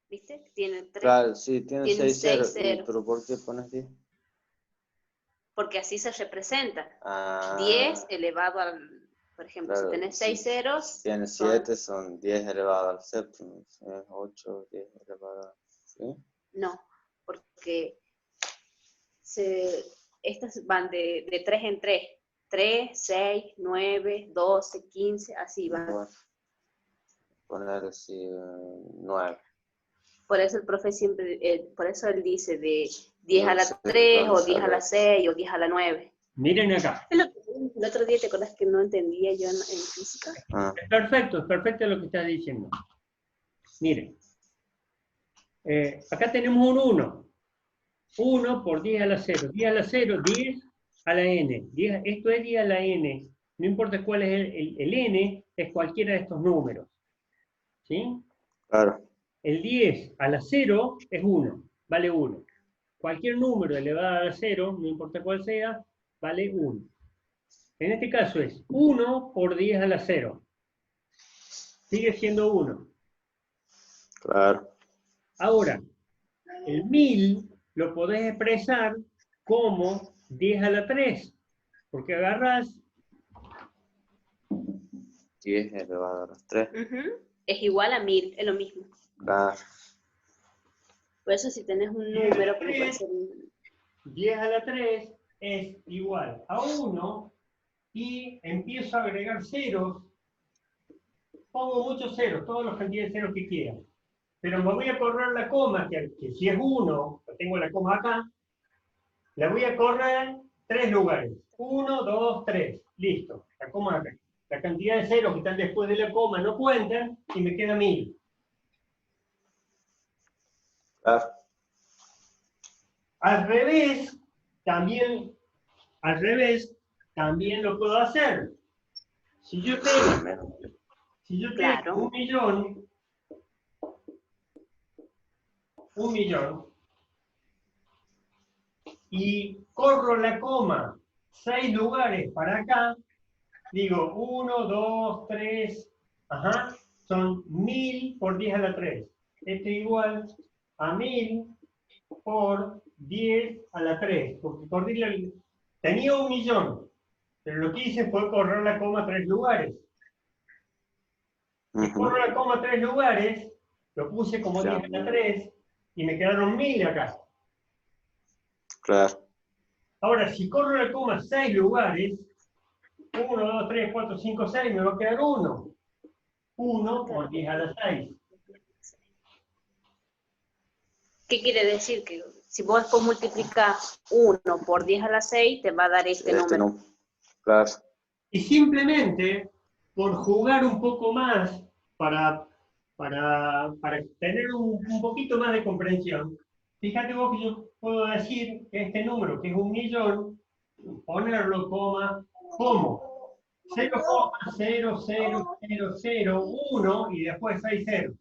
¿Viste? Tiene 3. Claro, sí, tiene 6 6 ceros. pero ¿por qué pones 10? Porque así se representa. Ah, 10 elevado al... Por ejemplo, claro, si tenés 6 ceros... Tiene 7, son 10 elevado al séptimo. 8, 10 elevado al... ¿Sí? No, porque estas van de 3 en 3. 3, 6, 9, 12, 15, así van. Bueno, poner así 9. Por eso el profe siempre, por eso él dice de 10 a la Sí, 3, vamos o 10 a la 6, o 10 a la 9. Miren acá. Es lo que el otro día, ¿te acordás que no entendía yo en física? Ah, Es perfecto lo que estás diciendo. Miren. Acá tenemos un 1. 1 por 10 a la 0. 10 a la 0, 10 a la n. Esto es 10 a la n. No importa cuál es el n, es cualquiera de estos números. ¿Sí? claro. El 10 a la 0 es 1, vale 1. Cualquier número elevado a la 0, no importa cuál sea, vale 1. En este caso es 1 por 10 a la 0. Sigue siendo 1. Claro. Ahora, el 1000 lo podés expresar como 10 a la 3, porque agarrás 10 elevado a las 3. Es igual a 1000, es lo mismo. Claro. Por eso si tenés un 10 a número, la como puede 3, ser 10 a la 3 es igual a 1 y empiezo a agregar ceros. Pongo muchos ceros, todos los cantidades de ceros que quiera. Pero me voy a correr la coma, que si es 1, tengo la coma acá, la voy a correr 3 lugares. 1, 2, 3. Listo. La coma acá. La cantidad de ceros que están después de la coma no cuentan y me queda 1000. Claro. Al revés, también lo puedo hacer. Si yo tengo Claro. un millón, y corro la coma 6 lugares para acá, digo 1, 2, 3, son 1000 por 10 a la 3. Esto es igual a 1000 por 10 a la 3, porque tenía un millón, pero lo que hice fue correr la coma 3 lugares. Si corro la coma 3 lugares, lo puse como 10 a la 3 y me quedaron 1000 acá. Claro. Ahora, si corro la coma 6 lugares, 1, 2, 3, 4, 5, 6, me va a quedar 1. 1 por 10 a la 6. ¿Qué quiere decir? Que si vos después multiplicás 1 por 10 a la 6, te va a dar este número. Claro. Y simplemente, por jugar un poco más, para tener un poquito más de comprensión, fíjate vos que yo puedo decir que este número, que es 1.000.000, ponerlo como 0,00001 y después 6 ceros.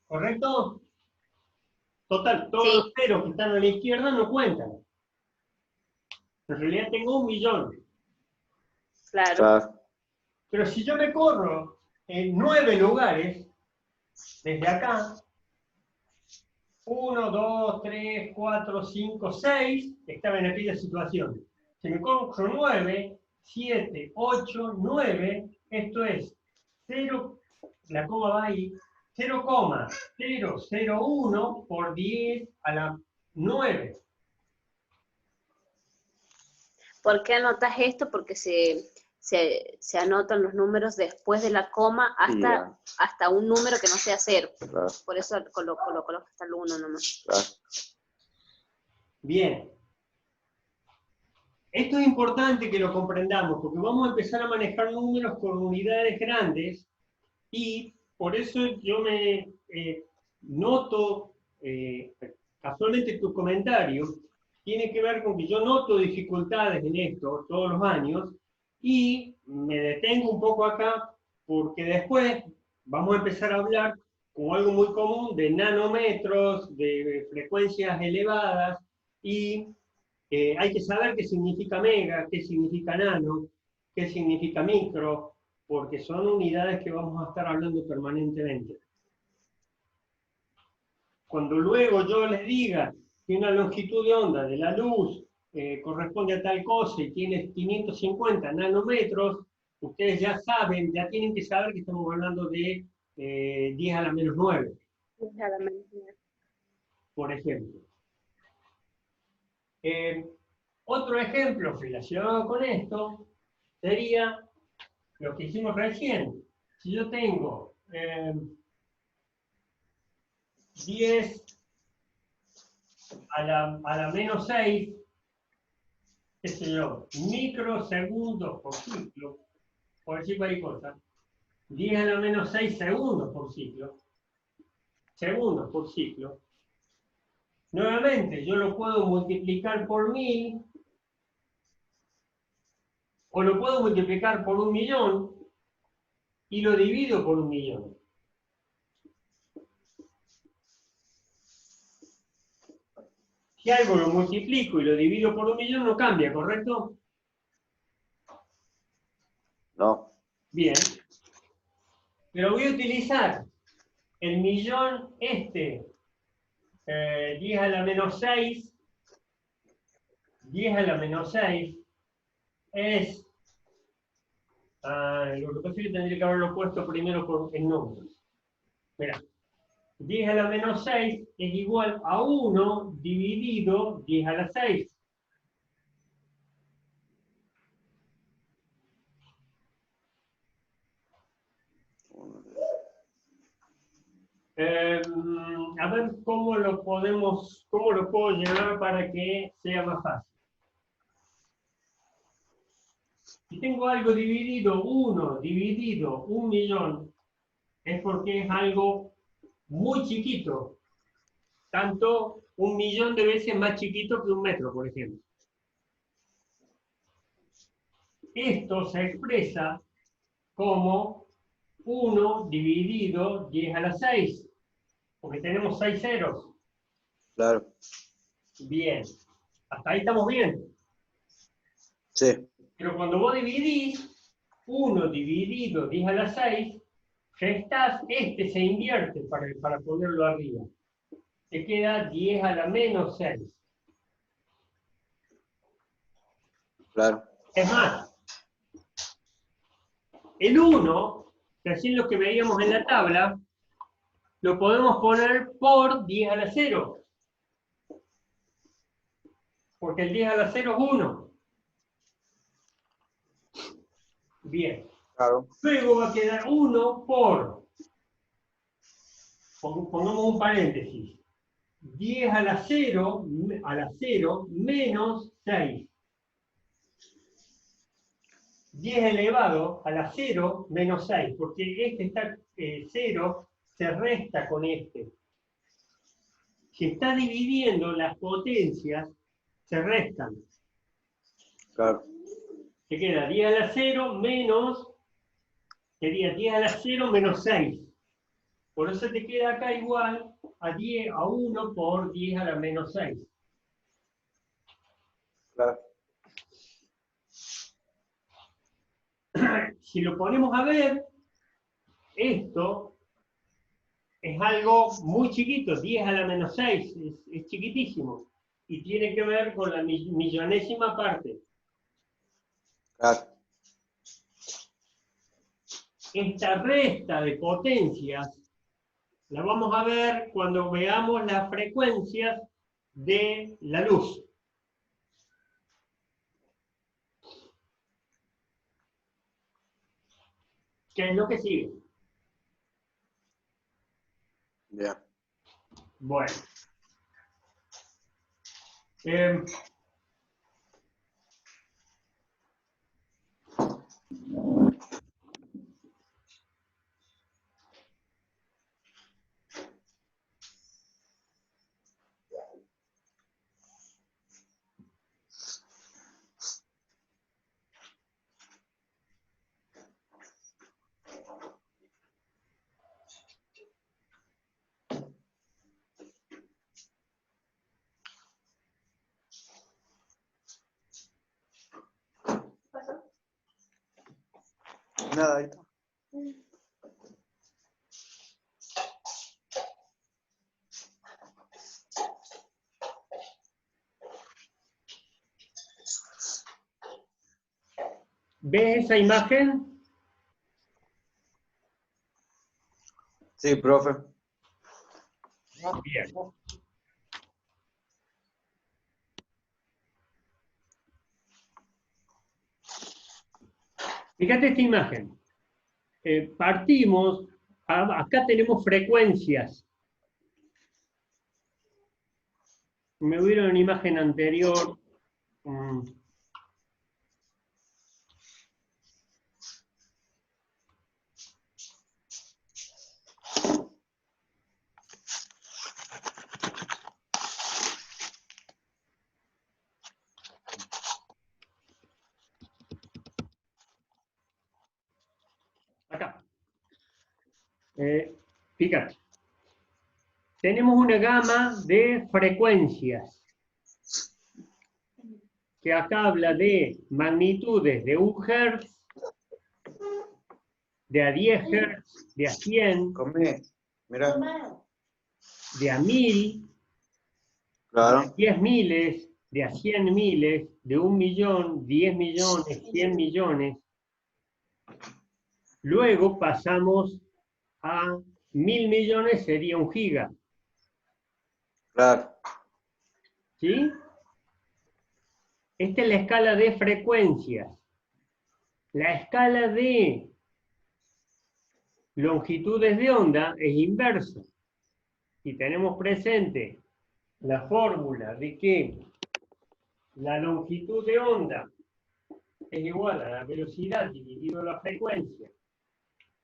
¿Correcto? Total, todos los ceros que están a la izquierda no cuentan. En realidad tengo 1.000.000. Claro. Pero si yo me corro en 9 lugares, desde acá, 1, 2, 3, 4, 5, 6, estaba en aquella situación. Si me corro 9, 7, 8, 9, esto es 0, la coma va ahí, 0,001 por 10 a la 9. ¿Por qué anotas esto? Porque se anotan los números después de la coma hasta un número que no sea 0. Claro. Por eso coloco hasta el 1 nomás. Claro. Bien. Esto es importante que lo comprendamos, porque vamos a empezar a manejar números con unidades grandes, y por eso yo me noto, casualmente tu comentario, tiene que ver con que yo noto dificultades en esto todos los años, y me detengo un poco acá, porque después vamos a empezar a hablar con algo muy común de nanómetros, de frecuencias elevadas, y hay que saber qué significa mega, qué significa nano, qué significa micro, porque son unidades que vamos a estar hablando permanentemente. Cuando luego yo les diga que una longitud de onda de la luz corresponde a tal cosa y tiene 550 nanómetros, ustedes ya saben, ya tienen que saber que estamos hablando de 10 a la menos 9. 10 a la menos 9. Por ejemplo. Otro ejemplo relacionado con esto sería lo que hicimos recién. Si yo tengo 10 a la menos 6, qué sé yo, microsegundos por ciclo, por decir cualquier cosa, 10 a la menos 6 segundos por ciclo, nuevamente yo lo puedo multiplicar por 1000, o lo puedo multiplicar por 1.000.000 y lo divido por 1.000.000. Si algo lo multiplico y lo divido por 1.000.000, no cambia, ¿correcto? No. Bien. Pero voy a utilizar el millón 10 a la menos 6, 10 a la menos 6 es, lo que pasa es que tendría que haberlo puesto primero en números. Mira, 10 a la menos 6 es igual a 1 dividido 10 a la 6. A ver cómo lo puedo llevar para que sea más fácil. Si tengo algo dividido, 1 dividido 1.000.000, es porque es algo muy chiquito. Tanto 1.000.000 de veces más chiquito que 1 metro, por ejemplo. Esto se expresa como 1 dividido 10 a la 6. Porque tenemos 6 ceros. Claro. Bien. Hasta ahí estamos bien. Sí. Pero cuando vos dividís 1 dividido 10 a la 6, este se invierte para ponerlo arriba. Te queda 10 a la menos 6. Claro. Es más, el 1, que así es lo que veíamos en la tabla, lo podemos poner por 10 a la 0. Porque el 10 a la 0 es 1. Bien. Claro. Luego va a quedar 1 por, pongamos un paréntesis, 10 a la 0 menos 6. 10 elevado a la 0 menos 6, porque este está 0 se resta con este. Si está dividiendo, las potencias se restan. Claro. Te queda 10 a la 0 menos, sería 10 a la 0 menos 6. Por eso te queda acá igual a 1 por 10 a la menos 6. Claro. Si lo ponemos a ver, esto es algo muy chiquito, 10 a la menos 6, es chiquitísimo. Y tiene que ver con la millonésima parte. Claro. Esta resta de potencias la vamos a ver cuando veamos las frecuencias de la luz. ¿Qué es lo que sigue? Bien. Bueno. Nada, ahí está. ¿Ves esa imagen? Sí, profe. Bien. Fíjate esta imagen. Partimos, acá tenemos frecuencias. Me hubiera una imagen anterior. Fíjate. Tenemos una gama de frecuencias que acá habla de magnitudes de 1 Hz, de a 10 Hz, de a 100, Mira. de a 1000, Claro. de a 10 miles, de a 100 miles, de 1 millón, 10 millones, 100 millones. Luego pasamos a 1000 millones, sería 1 giga. Claro. ¿Sí? Esta es la escala de frecuencias. La escala de longitudes de onda es inversa. Si tenemos presente la fórmula de que la longitud de onda es igual a la velocidad dividido la frecuencia,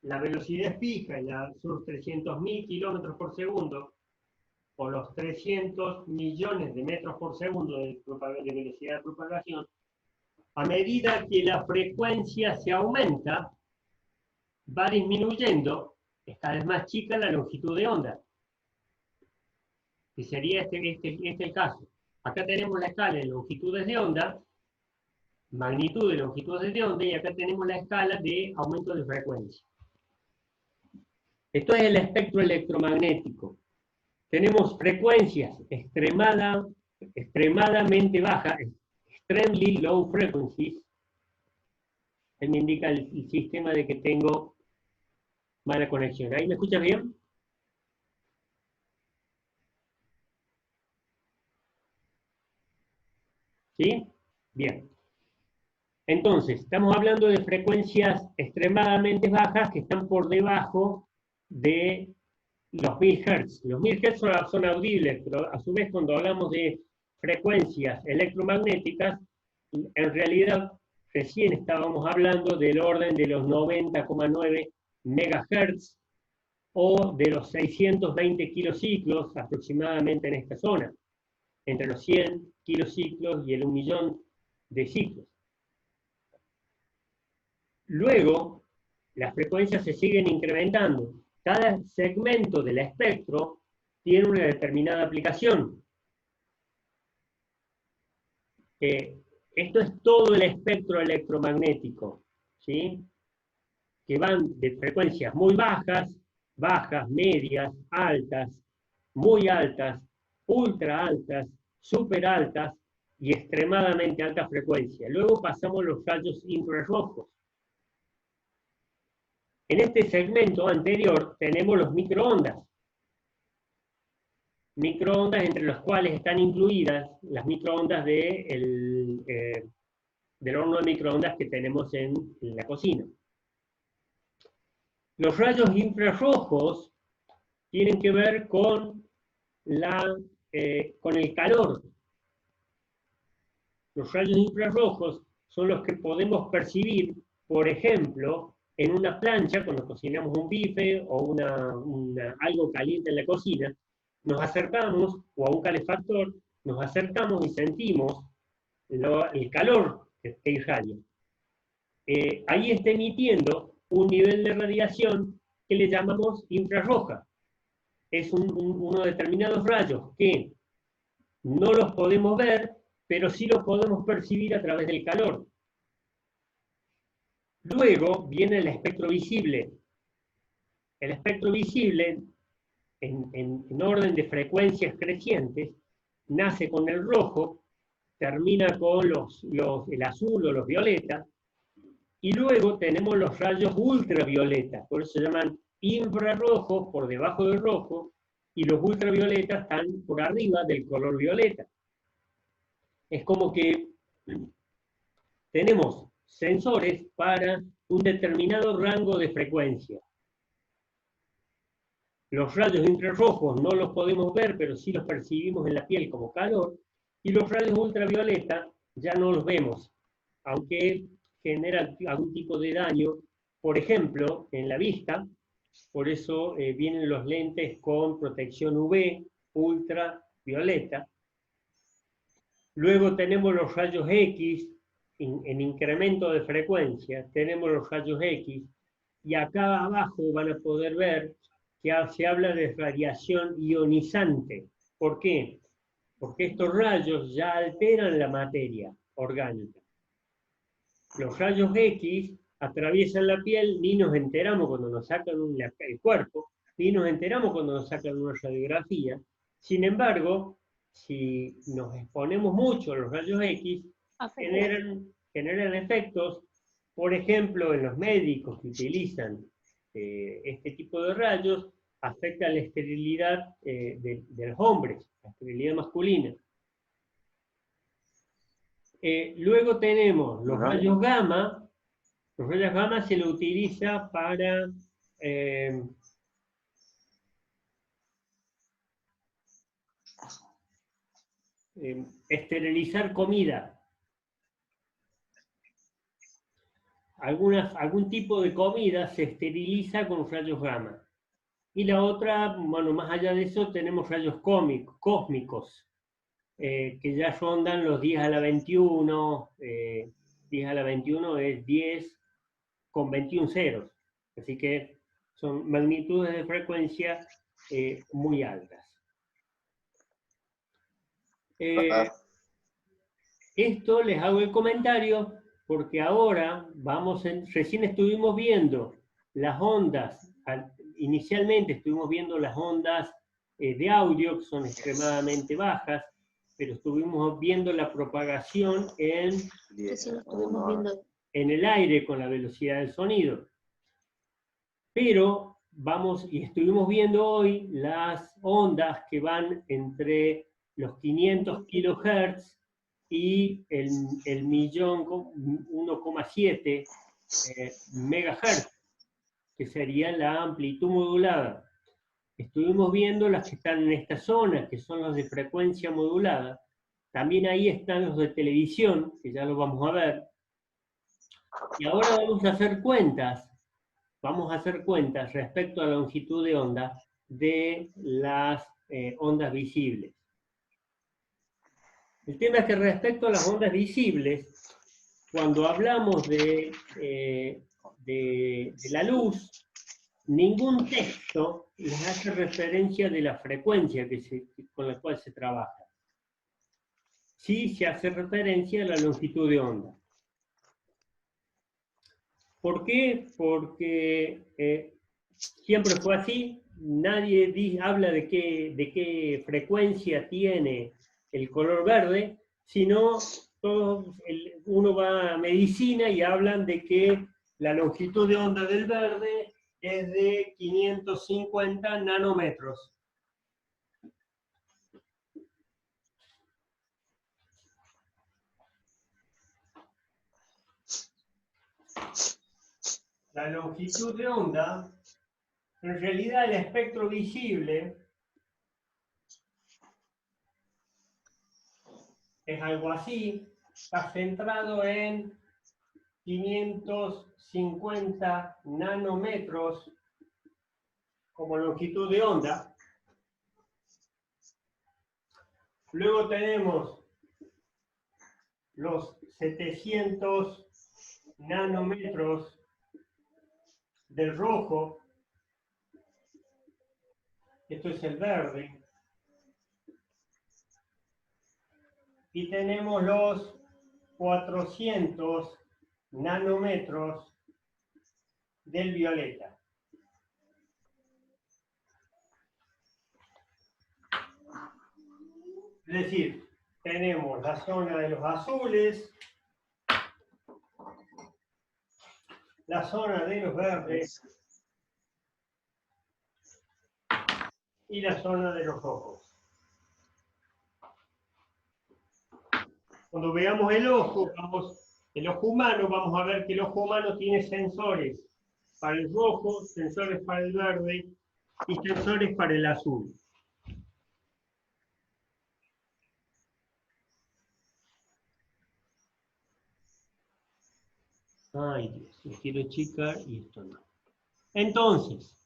la velocidad es fija, son 300.000 kilómetros por segundo, o los 300 millones de metros por segundo de velocidad de propagación, a medida que la frecuencia se aumenta, va disminuyendo, es cada vez más chica la longitud de onda. Que sería este el caso. Acá tenemos la escala de longitudes de onda, magnitud de longitudes de onda, y acá tenemos la escala de aumento de frecuencia. Esto es el espectro electromagnético. Tenemos frecuencias extremadamente bajas, extremely low frequencies. Él me indica el sistema de que tengo mala conexión. ¿Ahí me escuchas bien? ¿Sí? Bien. Entonces, estamos hablando de frecuencias extremadamente bajas que están por debajo de los 1000 Hz. Los 1000 Hz son audibles, pero a su vez cuando hablamos de frecuencias electromagnéticas, en realidad recién estábamos hablando del orden de los 90,9 MHz o de los 620 kilociclos aproximadamente en esta zona, entre los 100 kilociclos y el 1 millón de ciclos. Luego, las frecuencias se siguen incrementando. Cada segmento del espectro tiene una determinada aplicación. Esto es todo el espectro electromagnético, ¿sí? Que van de frecuencias muy bajas, bajas, medias, altas, muy altas, ultra altas, super altas y extremadamente alta frecuencia. Luego pasamos a los rayos infrarrojos. En este segmento anterior tenemos los microondas. Microondas entre las cuales están incluidas las microondas del horno de microondas que tenemos en la cocina. Los rayos infrarrojos tienen que ver con el calor. Los rayos infrarrojos son los que podemos percibir, por ejemplo, en una plancha, cuando cocinamos un bife o algo caliente en la cocina, nos acercamos, o a un calefactor, nos acercamos y sentimos el calor que irradia. Ahí está emitiendo un nivel de radiación que le llamamos infrarroja. Es unos determinados rayos que no los podemos ver, pero sí los podemos percibir a través del calor. Luego viene el espectro visible. El espectro visible, en orden de frecuencias crecientes, nace con el rojo, termina con el azul o los violetas, y luego tenemos los rayos ultravioleta, por eso se llaman infrarrojos por debajo del rojo, y los ultravioletas están por arriba del color violeta. Es como que tenemos sensores para un determinado rango de frecuencia. Los rayos infrarrojos no los podemos ver, pero sí los percibimos en la piel como calor, y los rayos ultravioleta ya no los vemos, aunque generan algún tipo de daño, por ejemplo, en la vista. Por eso vienen los lentes con protección UV, ultravioleta. Luego tenemos los rayos X, en incremento de frecuencia, tenemos los rayos X, Y acá abajo van a poder ver que se habla de radiación ionizante. ¿Por qué? Porque estos rayos ya alteran la materia orgánica. Los rayos X atraviesan la piel, ni nos enteramos cuando nos sacan el cuerpo, ni nos enteramos cuando nos sacan una radiografía. Sin embargo, si nos exponemos mucho a los rayos X, generan efectos, por ejemplo, en los médicos que utilizan este tipo de rayos, afecta la esterilidad de los hombres, la esterilidad masculina. Luego tenemos los rayos gamma. Los rayos gamma se lo utiliza para esterilizar comida. Algún tipo de comida se esteriliza con rayos gamma. Y la otra, bueno, más allá de eso, tenemos rayos cósmicos, que ya rondan los 10 a la 21. 10 a la 21 es 10 con 21 ceros. Así que son magnitudes de frecuencia muy altas. Esto les hago el comentario porque ahora recién estuvimos viendo las ondas, inicialmente estuvimos viendo las ondas de audio, que son extremadamente bajas, pero estuvimos viendo la propagación en el aire con la velocidad del sonido. Pero estuvimos viendo hoy las ondas que van entre los 500 kHz y el 1.7 MHz, que sería la amplitud modulada. Estuvimos viendo las que están en esta zona, que son las de frecuencia modulada. También ahí están los de televisión, que ya lo vamos a ver. Y ahora vamos a hacer cuentas respecto a la longitud de onda de las ondas visibles. El tema es que respecto a las ondas visibles, cuando hablamos de la luz, ningún texto les hace referencia de la frecuencia con la cual se trabaja. Sí se hace referencia a la longitud de onda. ¿Por qué? Porque siempre fue así, nadie habla de qué frecuencia tiene el color verde, sino uno va a medicina y hablan de que la longitud de onda del verde es de 550 nanómetros. La longitud de onda, en realidad el espectro visible es algo así, está centrado en 550 nanómetros como longitud de onda. Luego tenemos los 700 nanómetros del rojo. Esto es el verde. Y tenemos los 400 nanómetros del violeta. Es decir, tenemos la zona de los azules, la zona de los verdes y la zona de los rojos. Cuando veamos el ojo humano, vamos a ver que el ojo humano tiene sensores para el rojo, sensores para el verde y sensores para el azul. Ay, Dios, lo quiero achicar y esto no. Entonces,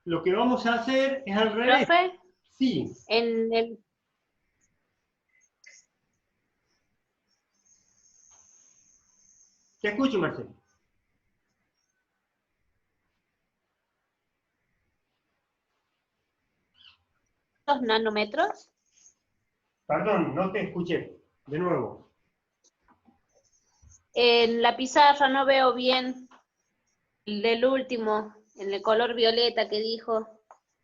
lo que vamos a hacer es al revés. ¿Profe? Sí. Te escucho, Marcelo. ¿Nanómetros? Perdón, no te escuché. De nuevo. En la pizarra no veo bien el del último, en el color violeta que dijo.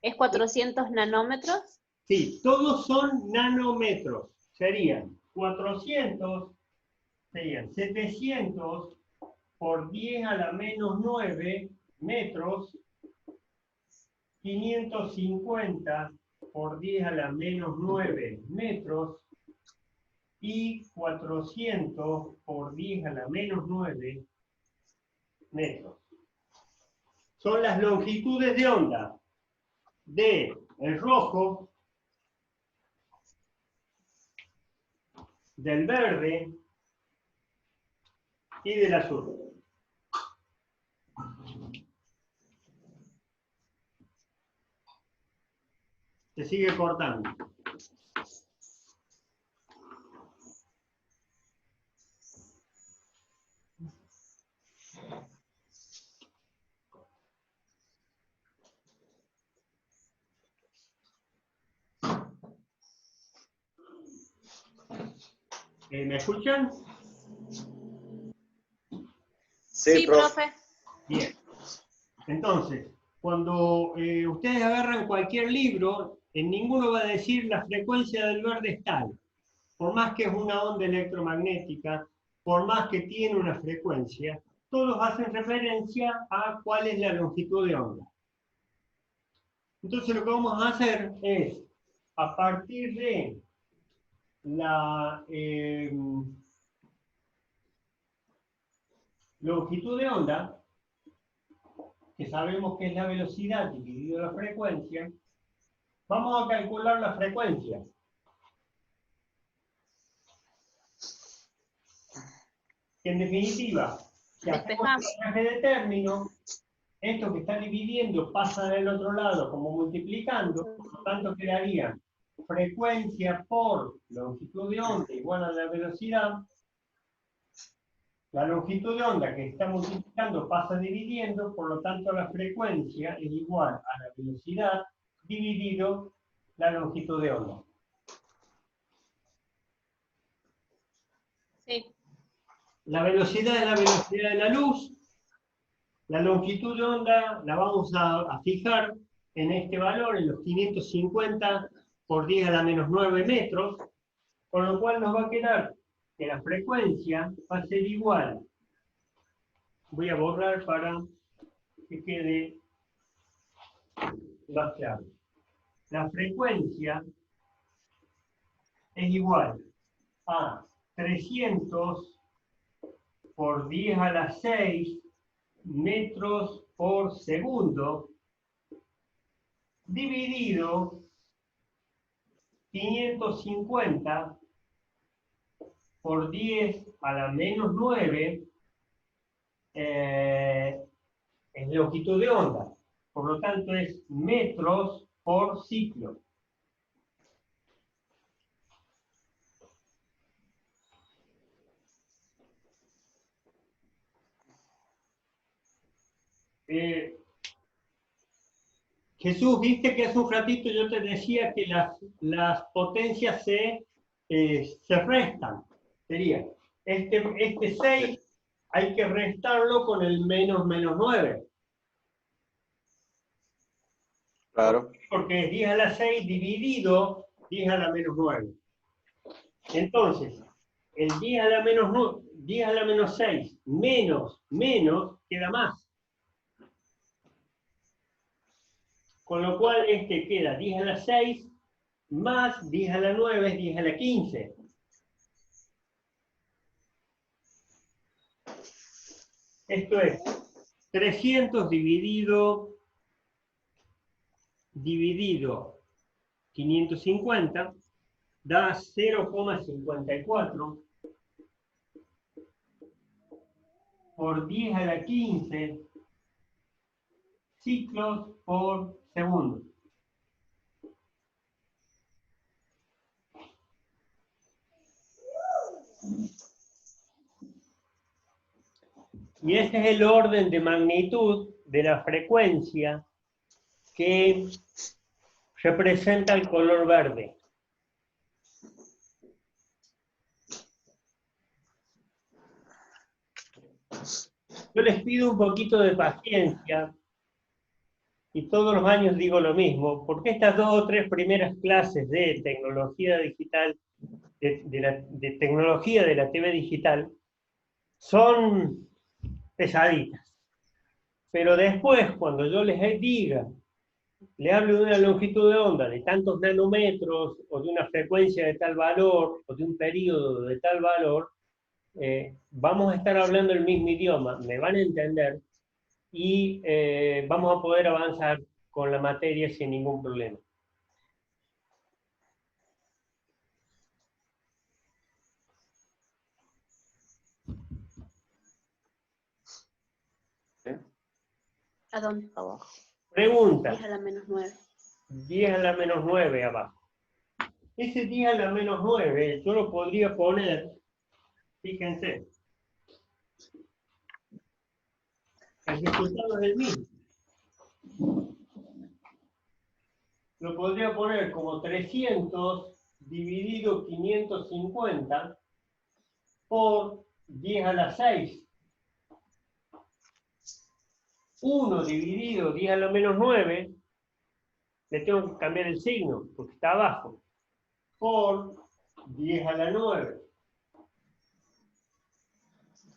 ¿Es 400 nanómetros? Sí, todos son nanómetros. Serían 400, serían 700 por 10 a la menos 9 metros, 550 por 10 a la menos 9 metros y 400 por 10 a la menos 9 metros. Son las longitudes de onda de el rojo, del verde y del azul. Se sigue cortando. ¿Me escuchan? Sí, profe. Bien. Entonces, cuando ustedes agarran cualquier libro, en ninguno va a decir la frecuencia del verde es tal. Por más que es una onda electromagnética, por más que tiene una frecuencia, todos hacen referencia a cuál es la longitud de onda. Entonces lo que vamos a hacer es, a partir de la longitud de onda, que sabemos que es la velocidad dividido la frecuencia, vamos a calcular la frecuencia. En definitiva, si hacemos el linaje de término, esto que está dividiendo pasa del otro lado como multiplicando, por lo tanto quedaría frecuencia por longitud de onda igual a la velocidad. La longitud de onda que está multiplicando pasa dividiendo, por lo tanto la frecuencia es igual a la velocidad dividido la longitud de onda. Sí. La velocidad es la velocidad de la luz. La longitud de onda la vamos a fijar en este valor, en los 550 por 10 a la menos 9 metros, con lo cual nos va a quedar que la frecuencia va a ser igual. Voy a borrar para que quede más claro. La frecuencia es igual a 300 por 10 a la 6 metros por segundo, dividido 550 por 10 a la menos 9 es longitud de onda. Por lo tanto, es metros por ciclo. Jesús, viste que hace un ratito yo te decía que las potencias se restan. Sería, este 6 hay que restarlo con el menos 9. Claro. Porque es 10 a la 6 dividido 10 a la menos 9. Entonces, el 10 a la menos 9, 10 a la menos 6 menos queda más. Con lo cual este queda 10 a la 6 más 10 a la 9 es 10 a la 15. Esto es 300 dividido 550 da 0,54 por 10 a la 15 ciclos por segundo. Y ese es el orden de magnitud de la frecuencia que representa el color verde. Yo les pido un poquito de paciencia, y todos los años digo lo mismo, porque estas 2 o 3 primeras clases de tecnología digital, de tecnología de la TV digital, son pesaditas. Pero después, cuando yo les diga, le hablo de una longitud de onda de tantos nanómetros, o de una frecuencia de tal valor, o de un periodo de tal valor, vamos a estar hablando el mismo idioma, me van a entender, y vamos a poder avanzar con la materia sin ningún problema. ¿A dónde? Abajo. Pregunta. 10 a la menos 9. 10 a la menos 9 abajo. Ese 10 a la menos 9 yo lo podría poner, fíjense, el resultado es el mismo. Lo podría poner como 300 dividido 550 por 10 a la 6. 1 dividido 10 a la menos 9, le tengo que cambiar el signo, porque está abajo, por 10 a la 9.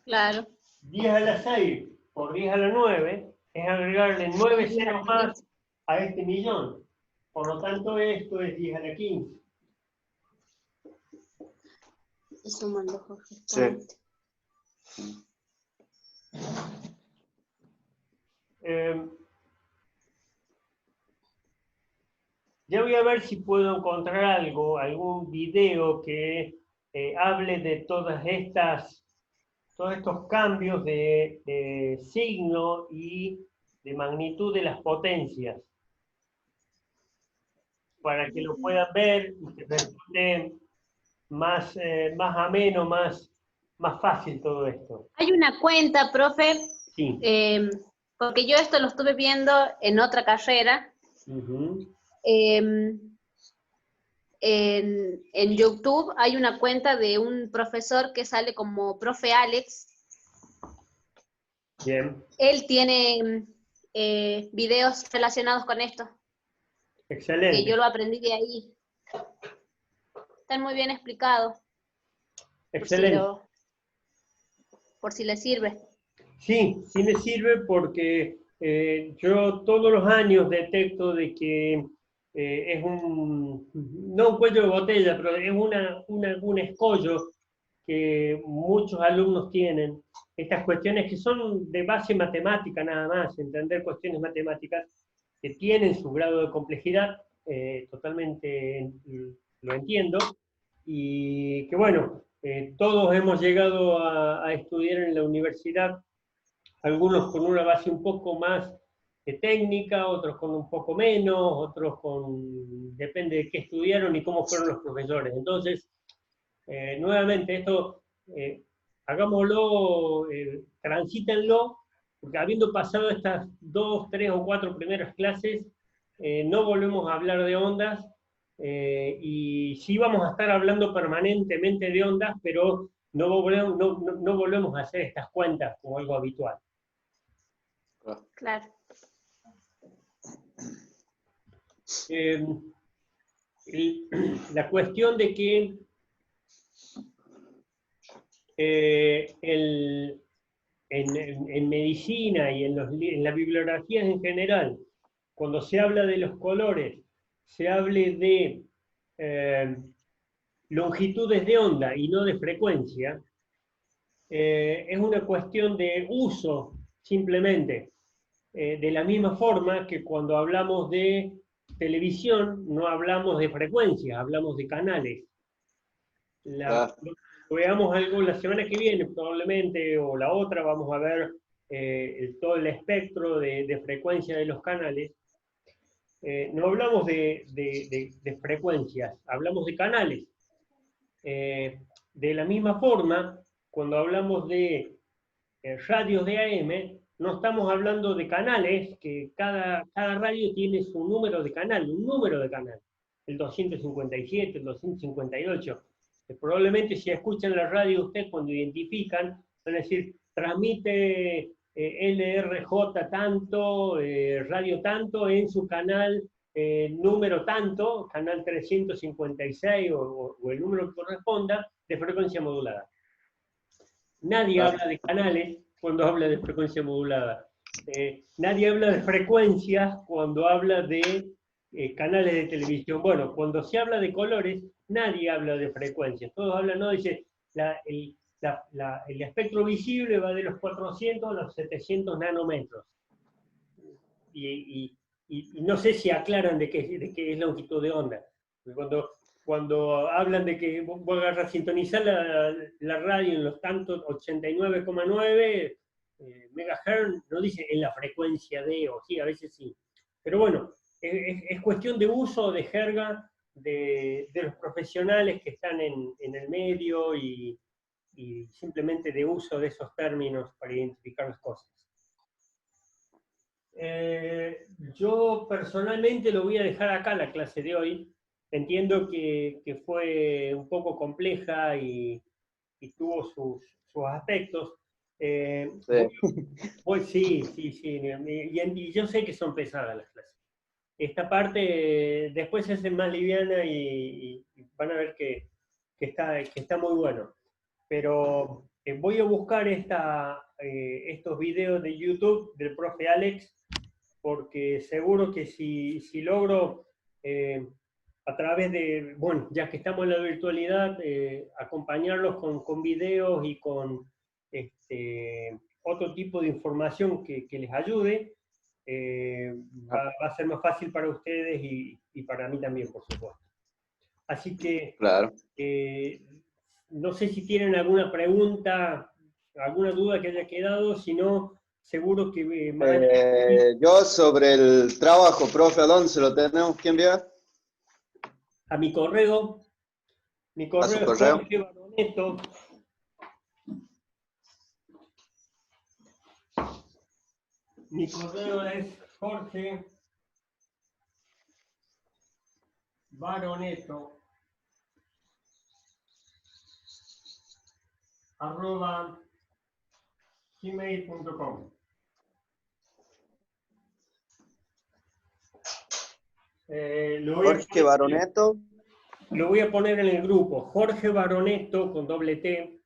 Claro. 10 a la 6 por 10 a la 9 es agregarle 9 ceros más a este millón. Por lo tanto, esto es 10 a la 15. Y suman los Jorge. Sí. Ya voy a ver si puedo encontrar algo, algún video que hable de todos estos cambios de signo y de magnitud de las potencias, para que lo puedan ver y que resulte más ameno, más fácil todo esto. Hay una cuenta, profe, Sí. porque yo esto lo estuve viendo en otra carrera. En YouTube hay una cuenta de un profesor que sale como Profe Alex. Bien. Él tiene videos relacionados con esto. Excelente. Que yo lo aprendí de ahí. Están muy bien explicados. Excelente. Por si les sirve. Sí, sí me sirve porque yo todos los años detecto de que es no un cuello de botella, pero es un escollo que muchos alumnos tienen. Estas cuestiones que son de base matemática nada más, entender cuestiones matemáticas que tienen su grado de complejidad, totalmente lo entiendo, y que bueno, todos hemos llegado a estudiar en la universidad, algunos con una base un poco más técnica, otros con un poco menos, otros depende de qué estudiaron y cómo fueron los profesores. Entonces, nuevamente, esto, hagámoslo, transítenlo, porque habiendo pasado estas 2, 3 o 4 primeras clases, no volvemos a hablar de ondas, y sí vamos a estar hablando permanentemente de ondas, pero no volvemos a hacer estas cuentas como algo habitual. Claro. La cuestión de que en medicina y en la bibliografía en general, cuando se habla de los colores, se hable de longitudes de onda y no de frecuencia, es una cuestión de uso, simplemente. De la misma forma que cuando hablamos de televisión, no hablamos de frecuencias, hablamos de canales. Veamos algo la semana que viene, probablemente, o la otra, vamos a ver todo el espectro de frecuencia de los canales. No hablamos de frecuencias, hablamos de canales. De la misma forma, cuando hablamos de radios de AM, no estamos hablando de canales, que cada radio tiene su número de canal, un número de canal, el 257, el 258. Probablemente si escuchan la radio ustedes cuando identifican, van a decir, transmite LRJ tanto, radio tanto, en su canal número tanto, canal 356 o el número que corresponda, de frecuencia modulada. Nadie habla de canales cuando habla de frecuencia modulada. Nadie habla de frecuencias cuando habla de canales de televisión. Bueno, cuando se habla de colores, nadie habla de frecuencias. Todos hablan, no, dice, el espectro visible va de los 400 a los 700 nanómetros. Y no sé si aclaran de qué es longitud de onda. Cuando hablan de que vos agarras a sintonizar la radio en los tantos 89,9 megahertz, no dice en la frecuencia de, o sí, a veces sí. Pero bueno, es cuestión de uso, de jerga, de los profesionales que están en el medio y simplemente de uso de esos términos para identificar las cosas. Yo personalmente lo voy a dejar acá la clase de hoy. Entiendo que fue un poco compleja y tuvo sus aspectos. Sí. Y yo sé que son pesadas las clases. Esta parte después se hace más liviana y van a ver que está muy bueno. Pero voy a buscar estos videos de YouTube del profe Alex, porque seguro que si logro, a través de, bueno, ya que estamos en la virtualidad, acompañarlos con videos y con otro tipo de información que les ayude, va a ser más fácil para ustedes y para mí también, por supuesto. Así que, claro. No sé si tienen alguna pregunta, alguna duda que haya quedado, si no, seguro que... yo sobre el trabajo, profe, ¿a dónde se lo tenemos que enviar? A mi correo. Mi correo es Jorge Baroneto. Mi correo es Jorge Baroneto @gmail.com. Jorge Baroneto. Lo voy a poner en el grupo, Jorge Baroneto con doble T,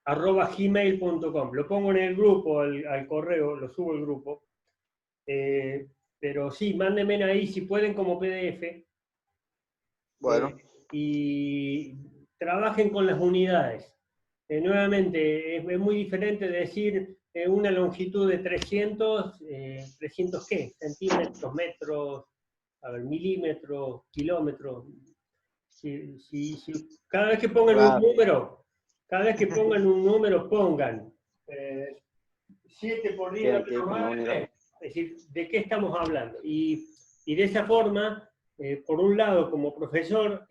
@gmail.com. Lo pongo en el grupo, al correo, lo subo al grupo. Pero sí, mándenme ahí si pueden como PDF. Bueno. Y trabajen con las unidades. Nuevamente, es muy diferente decir una longitud de 300, ¿300 qué? Centímetros, metros, a ver, milímetros, kilómetros. Cada vez que pongan un número, pongan 7 por 10 menos 9, es decir, ¿de qué estamos hablando? Y de esa forma, por un lado, como profesor,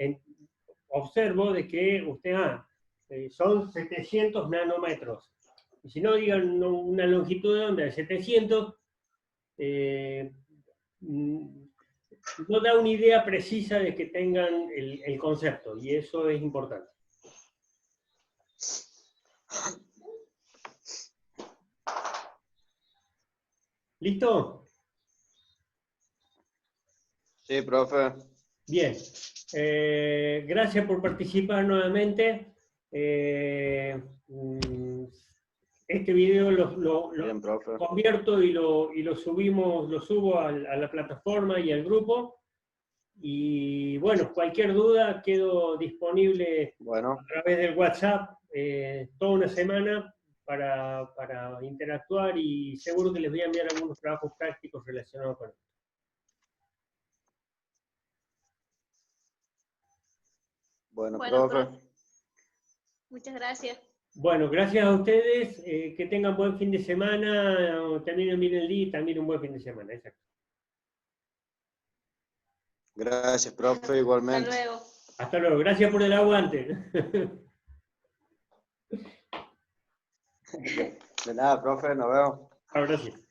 observo de que usted, son 700 nanómetros. Y si no, digan una longitud de onda de 700, no da una idea precisa de que tengan el concepto, y eso es importante. ¿Listo? Sí, profe. Bien. Gracias por participar nuevamente. Este video lo convierto y lo subo a la plataforma y al grupo. Y bueno, cualquier duda quedo disponible a través del WhatsApp toda una semana para interactuar, y seguro que les voy a enviar algunos trabajos prácticos relacionados con esto. Bueno, profe. Muchas gracias. Bueno, gracias a ustedes, que tengan buen fin de semana, terminen bien el día y también un buen fin de semana. Exacto. Gracias, profe, igualmente. Hasta luego. Hasta luego, gracias por el aguante. De nada, profe, nos vemos. Gracias.